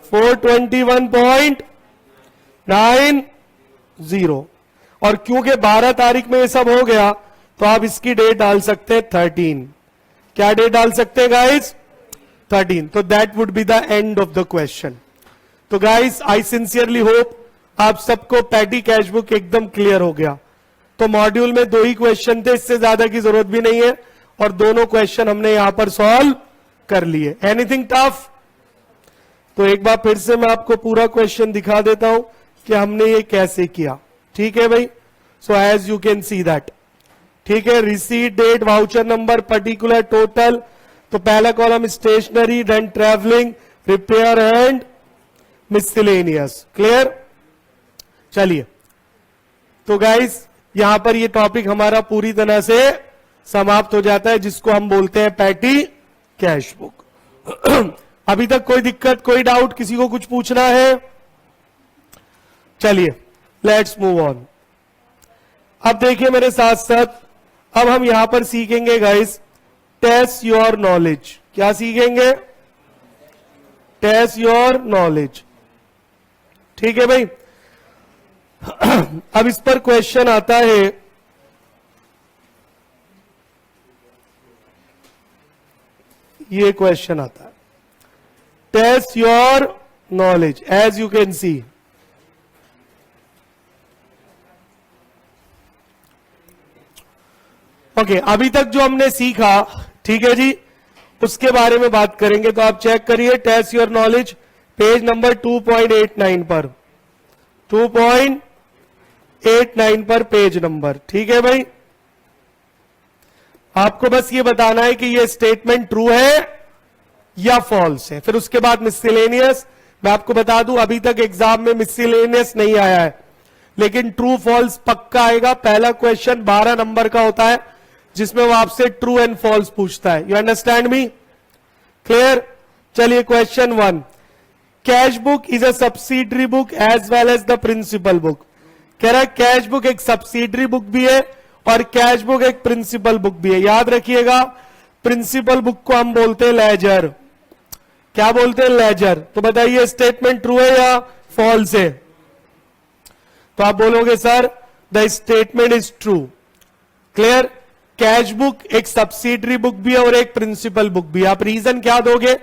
421.90। और क्योंकि 12 तारीख में ये सब हो गया तो आप इसकी डेट डाल सकते हैं 13। क्या डेट डाल सकते हैं गाइस 13। तो that would be the end of the question. तो गाइस आई सिंसियरली होप आप सबको पैडी कैश बुक एकदम क्लियर हो गया। तो मॉड्यूल में 2 ही क्वेश्चन थे, इससे ज्यादा की जरूरत भी नहीं है, और दोनों क्वेश्चन हमने यहां पर सॉल्व कर लिए। Anything tough? तो एक बार फिर से मैं आपको पूरा क्वेश्चन दिखा देता हूं कि हमने ये कैसे किया। ठीक है भाई, so as you can see that. ठीक है, receipt date, voucher number, particular, total. तो पहला column stationery, then travelling, repair and miscellaneous. Clear? चलिए, तो गाइस यहां पर ये टॉपिक हमारा पूरी तरह से समाप्त हो जाता है, जिसको हम बोलते हैं पैटी कैश बुक। अभी तक कोई दिक्कत, कोई डाउट, किसी को कुछ पूछना है? चलिए, लेट्स मूव ऑन। अब देखिए मेरे साथ साथ, अब हम यहां पर सीखेंगे गाइस टेस्ट योर नॉलेज। क्या सीखेंगे? Test your knowledge. ठीक है भाई। अब इस पर क्वेश्चन आता है, ये क्वेश्चन आता है test your knowledge as you can see. Okay, अभी तक जो हमने सीखा, ठीक है जी, उसके बारे में बात करेंगे। तो आप चेक करिए test your knowledge page number 2.89 पर, 2.89 पर पेज नंबर। ठीक है भाई, आपको बस ये बताना है कि ये स्टेटमेंट ट्रू है या फॉल्स है। फिर उसके बाद मिसलेनियस। मैं आपको बता दूं अभी तक एग्जाम में मिसलेनियस नहीं आया है, लेकिन ट्रू फॉल्स पक्का आएगा। पहला क्वेश्चन 12 नंबर का होता है, जिसमें वो आपसे ट्रू एंड फॉल्स पूछता है। You understand me? क्लियर? चलिए, question 1, cash book is a subsidiary book as well as the principal book. कह रहा है कैश बुक एक सब्सिडरी बुक भी है और कैश बुक एक प्रिंसिपल बुक भी है। याद रखिएगा, प्रिंसिपल बुक को हम बोलते हैं लेजर। क्या बोलते हैं? लेजर। तो बताइए स्टेटमेंट ट्रू है या फॉल्स है? तो आप बोलोगे sir the statement is true. Clear? Cash book एक सब्सिडरी बुक भी है और एक प्रिंसिपल बुक भी है। आप रीजन क्या दोगे?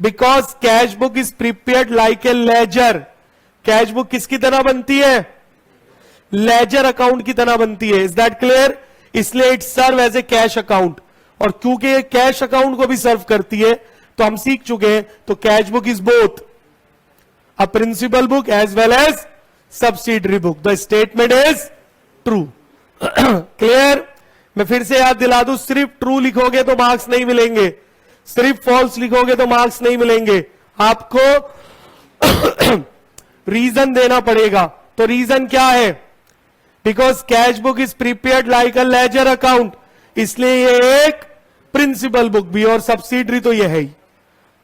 Because cash book is prepared like a ledger. Cash book किसकी तरह बनती है? लेजर अकाउंट की तरह बनती है। Is that clear? इसलिए it serve as a cash account. और क्योंकि ये कैश अकाउंट को भी सर्व करती है, तो हम सीख चुके हैं, तो cash book is both a principal book as well as subsidiary book. The statement is true. Clear? मैं फिर से याद दिला दूं, सिर्फ ट्रू लिखोगे तो मार्क्स नहीं मिलेंगे, सिर्फ फॉल्स लिखोगे तो मार्क्स नहीं मिलेंगे। आपको रीजन देना पड़ेगा। तो रीजन क्या है? Because cash book is prepared like a ledger account, इसलिए ये एक प्रिंसिपल बुक भी और सब्सिडरी तो ये है ही।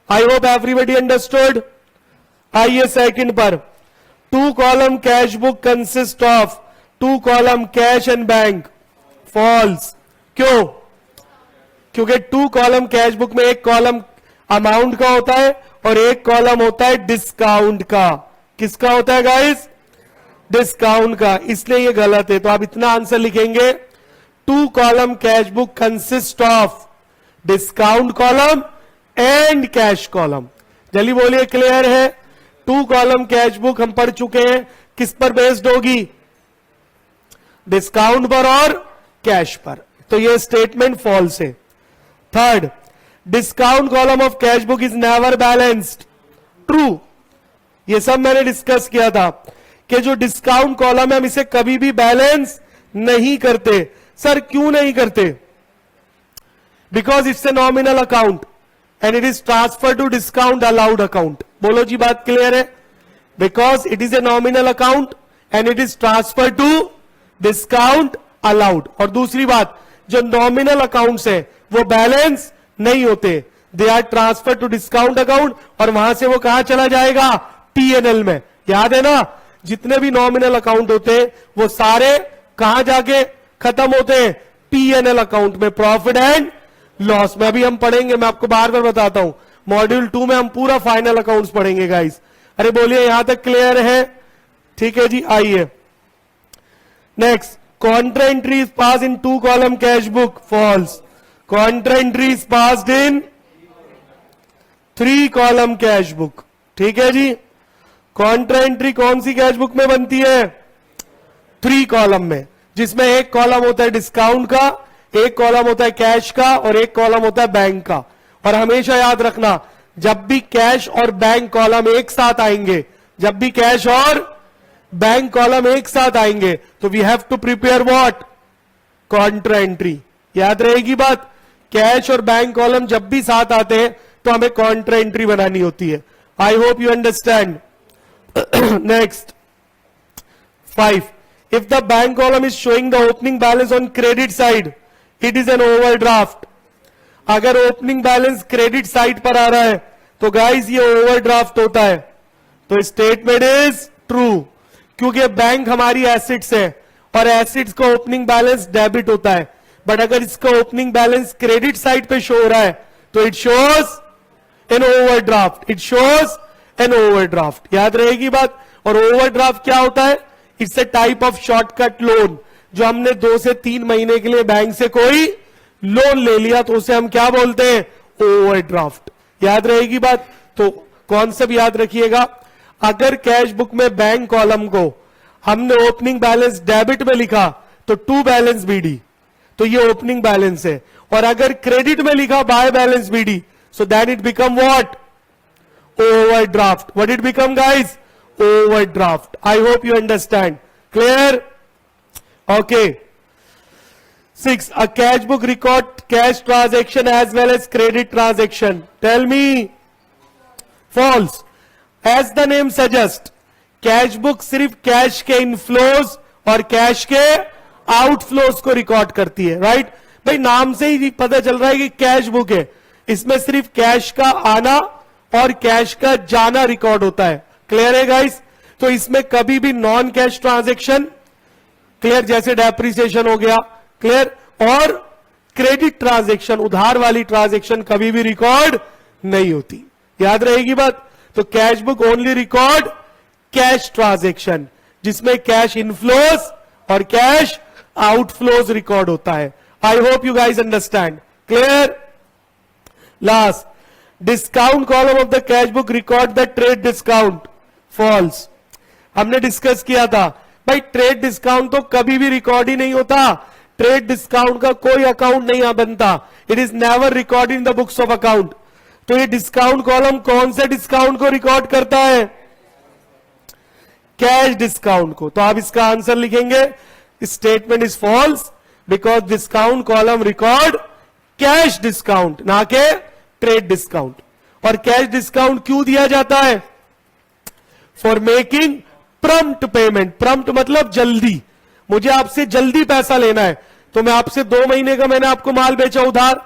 I hope everybody understood. आइए सेकंड पर, 2 column cash book consist of 2 column cash and bank. False. क्यों? क्योंकि 2 कॉलम कैश बुक में एक कॉलम अमाउंट का होता है और एक कॉलम होता है डिस्काउंट का। किसका होता है गाइस? डिस्काउंट का, इसलिए ये गलत है। तो आप इतना आंसर लिखेंगे, 2 column cash book consist of discount column and cash column. जल्दी बोलिए, क्लियर है? 2 कॉलम कैश बुक हम पढ़ चुके हैं, किस पर बेस्ड होगी? डिस्काउंट पर और कैश पर। तो ये स्टेटमेंट फॉल्स है। Third, discount column of cash book is never balanced, true. ये सब मैंने डिस्कस किया था कि जो डिस्काउंट कॉलम है हम इसे कभी भी बैलेंस नहीं करते। सर क्यों नहीं करते? Because it's a nominal account and it is transfer to discount allowed account. बोलो जी, बात क्लियर है? Because it is a nominal account and it is transfer to discount allowed. और दूसरी बात, जो नॉमिनल अकाउंट्स है वो बैलेंस नहीं होते, they are transfer to discount account, और वहां से वो कहां चला जाएगा? पीएनएल में। याद है ना, जितने भी नॉमिनल अकाउंट होते हैं वो सारे कहां जाके खत्म होते हैं? पीएनएल अकाउंट में, प्रॉफिट एंड लॉस में। अभी हम पढ़ेंगे, मैं आपको बार बार बताता हूं, मॉड्यूल 2 में हम पूरा फाइनल अकाउंट्स पढ़ेंगे गाइस। अरे बोलिए, यहां तक क्लियर है? ठीक है जी, आइए next. Contra entry is pass in 2 column cash book, false. Contra entry is passed in 3 column cash book. ठीक है जी। कॉन्ट्रा एंट्री कौन सी कैश बुक में बनती है? 3 कॉलम में, जिसमें एक कॉलम होता है डिस्काउंट का, एक कॉलम होता है कैश का, और एक कॉलम होता है बैंक का। और हमेशा याद रखना, जब भी कैश और बैंक कॉलम एक साथ आएंगे, जब भी कैश और बैंक कॉलम एक साथ आएंगे, तो we have to prepare what? Contra entry. याद रहेगी बात? कैश और बैंक कॉलम जब भी साथ आते हैं तो हमें कॉन्ट्रा एंट्री बनानी होती है। I hope you understand. Next 5, if the bank column is showing the opening balance on credit side, it is an overdraft. अगर ओपनिंग बैलेंस क्रेडिट साइड पर आ रहा है तो गाइस ये ओवरड्राफ्ट होता है। तो स्टेटमेंट इज ट्रू, क्योंकि बैंक हमारी एसेट्स है और एसेट्स का ओपनिंग बैलेंस डेबिट होता है। बट अगर इसका ओपनिंग बैलेंस क्रेडिट साइड पे शो हो रहा है तो it shows an overdraft, it shows an overdraft. याद रहेगी बात? और ओवरड्राफ्ट क्या होता है? It's a type of shortcut loan. जो हमने 2 से 3 महीने के लिए बैंक से कोई लोन ले लिया तो उसे हम क्या बोलते हैं? ओवरड्राफ्ट। याद रहेगी बात? तो कॉन्सेप्ट याद रखिएगा, अगर कैश बुक में बैंक कॉलम को हमने ओपनिंग बैलेंस डेबिट में लिखा तो टू बैलेंस बीडी, तो ये ओपनिंग बैलेंस है। और अगर क्रेडिट में लिखा by balance BD, so that it become what? Overdraft. What it become guys? Overdraft. I hope you understand. Clear? Okay. 6, a cash book record cash transaction as well as credit transaction. Tell me. False. As the name suggests, cash book सिर्फ cash के inflows और cash के outflows को record करती है। Right भाई, नाम से ही पता चल रहा है कि कैश बुक है, इसमें सिर्फ कैश का आना और कैश का जाना रिकॉर्ड होता है। क्लियर है गाइस? तो इसमें कभी भी नॉन कैश ट्रांजैक्शन, क्लियर, जैसे डेप्रिसिएशन हो गया, क्लियर, और क्रेडिट ट्रांजैक्शन, उधार वाली ट्रांजैक्शन कभी भी रिकॉर्ड नहीं होती। याद रहेगी बात? तो cash book only record cash transaction, जिसमें कैश इनफ्लोज और कैश आउटफ्लोज रिकॉर्ड होता है। I hope you guys understand. Clear? Last, discount column of the cash book record the trade discount. False. हमने डिस्कस किया था भाई, ट्रेड डिस्काउंट तो कभी भी रिकॉर्ड ही नहीं होता। ट्रेड डिस्काउंट का कोई अकाउंट नहीं बनता। It is never record in the books of account. तो ये डिस्काउंट कॉलम कौन से डिस्काउंट को रिकॉर्ड करता है? कैश डिस्काउंट को। तो आप इसका आंसर लिखेंगे, statement is false because discount column record cash discount, ना के ट्रेड डिस्काउंट। और कैश डिस्काउंट क्यों दिया जाता है? For making prompt payment. Prompt मतलब जल्दी, मुझे आपसे जल्दी पैसा लेना है, तो मैं आपसे 2 महीने का मैंने आपको माल बेचा उधार,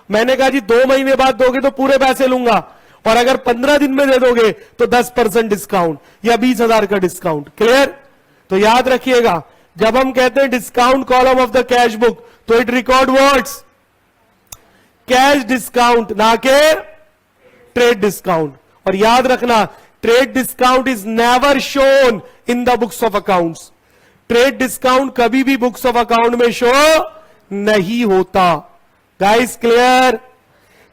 मैंने कहा जी 2 महीने बाद दोगे तो पूरे पैसे लूंगा, और अगर 15 दिन में दे दोगे तो 10% डिस्काउंट या 20,000 का डिस्काउंट। क्लियर? तो याद रखिएगा, जब हम कहते हैं discount column of the cash book, तो it records cash discount, ना के ट्रेड डिस्काउंट। और याद रखना, trade discount is never shown in the books of accounts. Trade discount कभी भी बुक्स ऑफ अकाउंट में शो नहीं होता। Guys clear?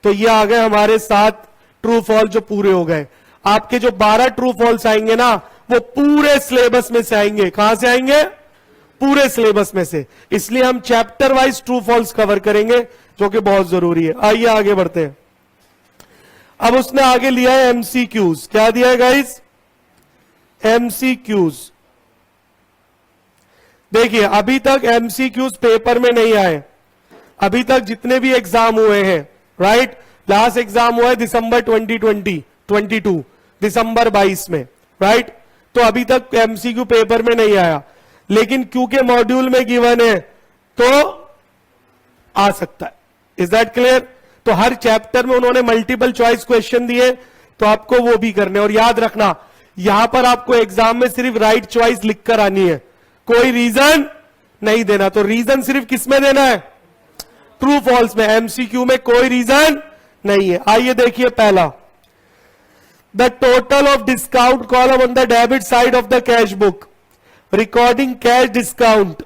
तो ये आ गए हमारे 7 ट्रू फॉल जो पूरे हो गए। आपके जो 12 ट्रू फॉल्स आएंगे ना, वो पूरे सिलेबस में से आएंगे। कहां से आएंगे? पूरे सिलेबस में से। इसलिए हम chapter wise true false cover करेंगे, जो कि बहुत जरूरी है। आइए आगे बढ़ते हैं। अब उसने आगे लिया है एमसीक्यूज। क्या दिया है गाइस? एमसीक्यूज। देखिए, अभी तक एमसीक्यूज पेपर में नहीं आए। अभी तक जितने भी एग्जाम हुए हैं, राइट, लास्ट एग्जाम हुआ है दिसंबर 2022 दिसंबर 22 में, राइट। तो अभी तक एमसीक्यू पेपर में नहीं आया, लेकिन क्योंकि मॉड्यूल में गिवन है तो आ सकता है। Is that clear? तो हर चैप्टर में उन्होंने मल्टीपल चॉइस क्वेश्चन दिए, तो आपको वो भी करने। और याद रखना, यहां पर आपको एग्जाम में सिर्फ राइट चॉइस लिखकर आनी है, कोई रीजन नहीं देना। तो रीजन सिर्फ किसमें देना है? ट्रू फॉल्स में। एमसीक्यू में कोई रीजन नहीं है। आइए देखिए पहला, the total of discount column on the debit side of the cash book recording cash discount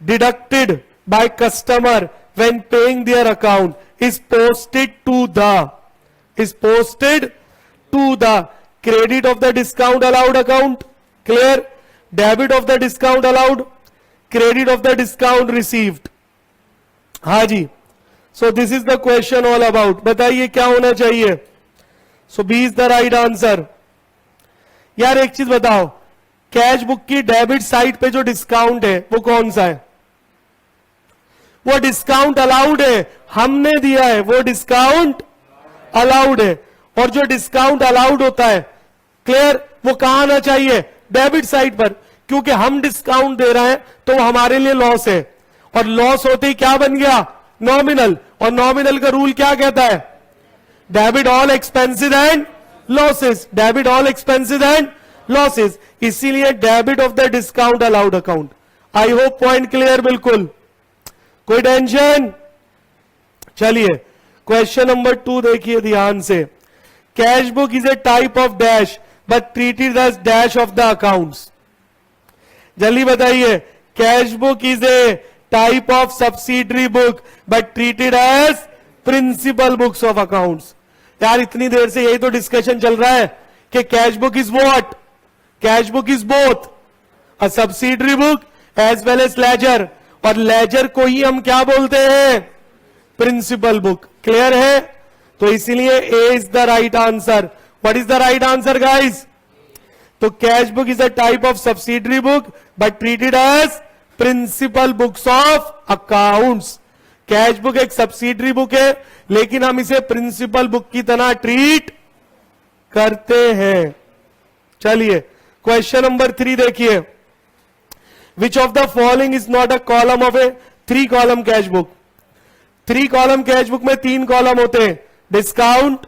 deducted by customer when paying their account is posted to the credit of the discount allowed account. Clear? Debit of the discount allowed, credit of the discount received. हाँ जी. So this is the question all about. बताइए क्या होना चाहिए? So B is the right answer. यार एक चीज बताओ, cash book की डेबिट साइड पे जो डिस्काउंट है वो कौन सा है? वो डिस्काउंट अलाउड है, हमने दिया है, वो डिस्काउंट अलाउड है। और जो डिस्काउंट अलाउड होता है, क्लियर, वो कहां आना चाहिए? डेबिट साइड पर, क्योंकि हम डिस्काउंट दे रहे हैं तो वो हमारे लिए लॉस है। और लॉस होते ही क्या बन गया? नॉमिनल। और नॉमिनल का रूल क्या कहता है? Debit all expenses and losses, debit all expenses and losses. इसीलिए debit of the discount allowed account. I hope point clear? बिल्कुल, कोई टेंशन? चलिए क्वेश्चन नंबर 2 देखिए ध्यान से। Cash book is a type of dash but treated as dash of the accounts. जल्दी बताइए, cash book is a type of subsidiary book but treated as principal books of accounts. यार इतनी देर से यही तो डिस्कशन चल रहा है कि cash book is what? Cash book is both a subsidiary book as well as ledger. और लेजर को ही हम क्या बोलते हैं? Principal book. क्लियर है? तो इसीलिए A is the right answer. What is the right answer guys? तो cash book is a type of subsidiary book but treated as principal books of accounts. Cash book एक subsidiary book है, लेकिन हम इसे principal book की तरह treat करते हैं। चलिए क्वेश्चन नंबर 3 देखिए। Which of the following is not a column of a 3 column cash book? 3 column cash book में 3 कॉलम होते हैं, discount,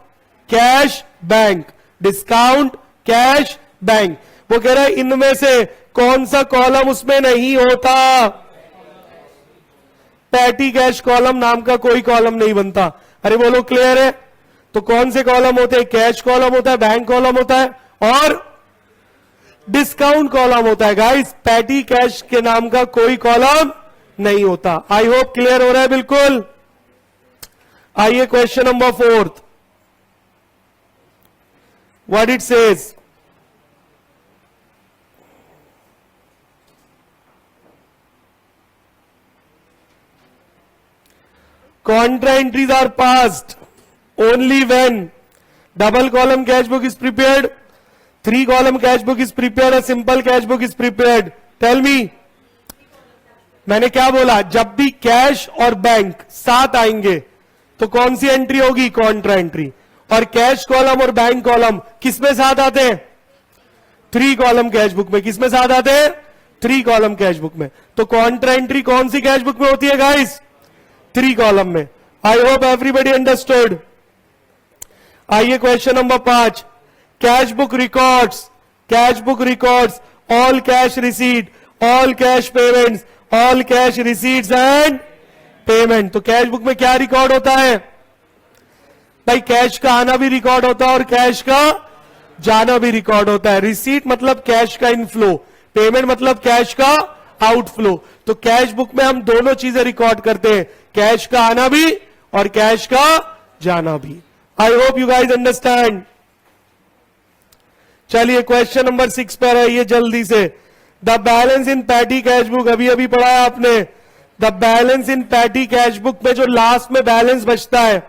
cash, bank, discount, cash, bank. वो कह रहा है इनमें से कौन सा कॉलम उसमें नहीं होता? पैटी कैश कॉलम नाम का कोई कॉलम नहीं बनता। अरे बोलो क्लियर है? तो कौन से कॉलम होते हैं? कैश कॉलम होता है, बैंक कॉलम होता है और डिस्काउंट कॉलम होता है। गाइस पैटी कैश के नाम का कोई कॉलम नहीं होता। आई होप क्लियर हो रहा है? बिल्कुल। आइए question number 4, what it says. contra entries are passed only when double column cash book is prepared, 3 column cash book is prepared, a simple cash book is prepared. Tell me, मैंने क्या बोला? जब भी कैश और bank साथ आएंगे तो कौन सी एंट्री होगी? Contra entry. और कैश कॉलम और बैंक कॉलम किसमें साथ आते हैं? 3 कॉलम कैश बुक में। किसमें साथ आते हैं? 3 कॉलम कैश बुक में। तो कॉन्ट्रा एंट्री कौन सी कैश बुक में होती है गाइस? 3 कॉलम में। I hope everybody understood. आइए question number 5, cash book records all cash receipt, all cash payments, all cash receipts and payment. तो कैश बुक में क्या रिकॉर्ड होता है भाई? कैश का आना भी रिकॉर्ड होता है और कैश का जाना भी रिकॉर्ड होता है। रिसीट मतलब कैश का इनफ्लो, पेमेंट मतलब कैश का आउटफ्लो। तो कैश बुक में हम दोनों चीजें रिकॉर्ड करते हैं, कैश का आना भी और कैश का जाना भी। I hope you guys understand. चलिए क्वेश्चन नंबर 6 पर है ये जल्दी से। The balance in petty cash book, अभी अभी पढ़ा है आपने। The balance in petty cash book में जो लास्ट में बैलेंस बचता है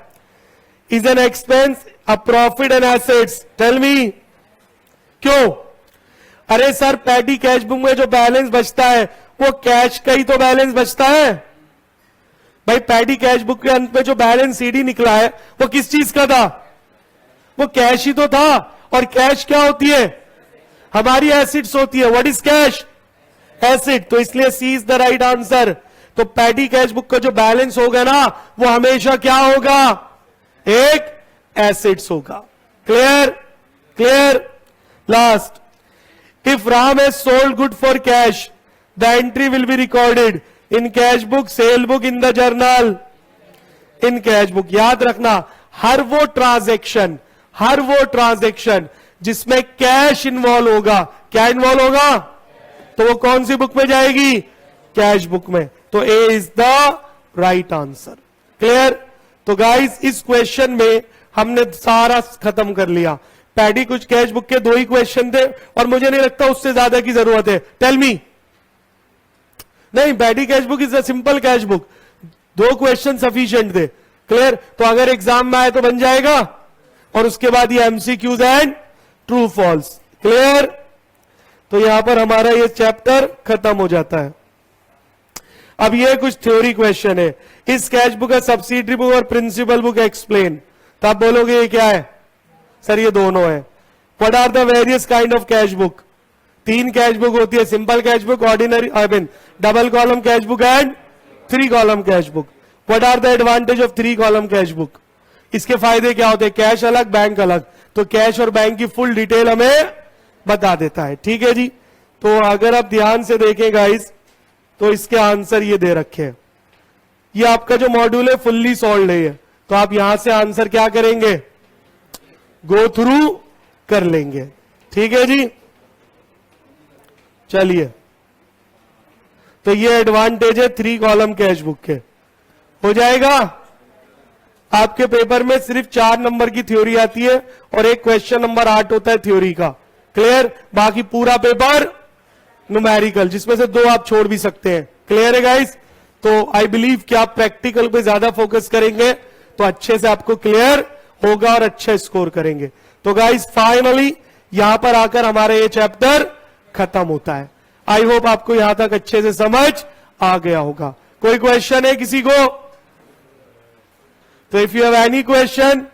is an expense, a profit and assets. Tell me क्यों? अरे सर पैटी कैश बुक में जो बैलेंस बचता है वो कैश का ही तो बैलेंस बचता है भाई। पैटी कैश बुक के अंत में जो बैलेंस सीडी निकला है वो किस चीज का था? वो कैश ही तो था। और कैश क्या होती है? हमारी एसिड्स होती है। What is cash? एसिड। तो इसलिए सी इज द राइट आंसर। तो पैटी कैश बुक का जो बैलेंस होगा ना वो हमेशा क्या होगा? एक एसिड्स होगा। Clear? Clear? Last, if Ram has sold good for cash, the entry will be recorded in cash book, sale book, in the journal, in cash book। याद रखना हर वो ट्रांजैक्शन जिसमें कैश इन्वॉल्व होगा, क्या इन्वॉल्व होगा? तो वो कौन सी बुक में जाएगी? कैश बुक में। तो A is the right answer. Clear? तो गाइस इस क्वेश्चन में हमने सारा खत्म कर लिया। पैडी कुछ कैश बुक के 2 ही क्वेश्चन थे और मुझे नहीं लगता उससे ज्यादा की जरूरत है। Tell me. नहीं, petty cash book is a simple cash book, 2 question sufficient थे। क्लियर? तो अगर एग्जाम में आए तो बन जाएगा। और उसके बाद ये MCQs and true false. Clear? तो यहां पर हमारा ये चैप्टर खत्म हो जाता है। अब ये कुछ थ्योरी क्वेश्चन है। इस कैश बुक का सब्सिडरी बुक और प्रिंसिपल बुक एक्सप्लेन। तो आप बोलोगे ये क्या है? सर ये दोनों है। What are the various kind of cash book? 3 cash book होती है, simple cash book, ordinary, I mean double column cash book and 3 column cash book. What are the advantage of 3 column cash book? इसके फायदे क्या होते हैं? Cash अलग, bank अलग। तो कैश और बैंक की फुल डिटेल हमें बता देता है। ठीक है जी। तो अगर आप ध्यान से देखें गाइस तो इसके आंसर ये दे रखे हैं। ये आपका जो मॉड्यूल है फुल्ली सॉल्व है। तो आप यहां से आंसर क्या करेंगे? गो थ्रू कर लेंगे। ठीक है जी। चलिए, तो ये एडवांटेज है 3 कॉलम कैश बुक के। हो जाएगा। आपके पेपर में सिर्फ 4 नंबर की थ्योरी आती है और एक क्वेश्चन नंबर 8 होता है थ्योरी का। क्लियर? बाकी पूरा पेपर न्यूमेरिकल, जिसमें से 2 आप छोड़ भी सकते हैं। क्लियर है गाइस? तो आई बिलीव कि आप प्रैक्टिकल पे ज्यादा फोकस करेंगे तो अच्छे से आपको क्लियर होगा और अच्छा स्कोर करेंगे। तो गाइस फाइनली यहां पर आकर हमारा ये चैप्टर खत्म होता है। आई होप आपको यहां तक अच्छे से समझ आ गया होगा। कोई क्वेश्चन है किसी को? तो if you have any question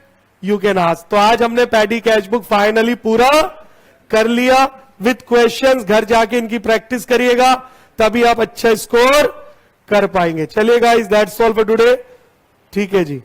you can ask. तो आज हमने पैडी कैश बुक फाइनली पूरा कर लिया विथ क्वेश्चंस। घर जाके इनकी प्रैक्टिस करिएगा तभी आप अच्छा स्कोर कर पाएंगे। चलिए guys, that's all for today. ठीक है जी।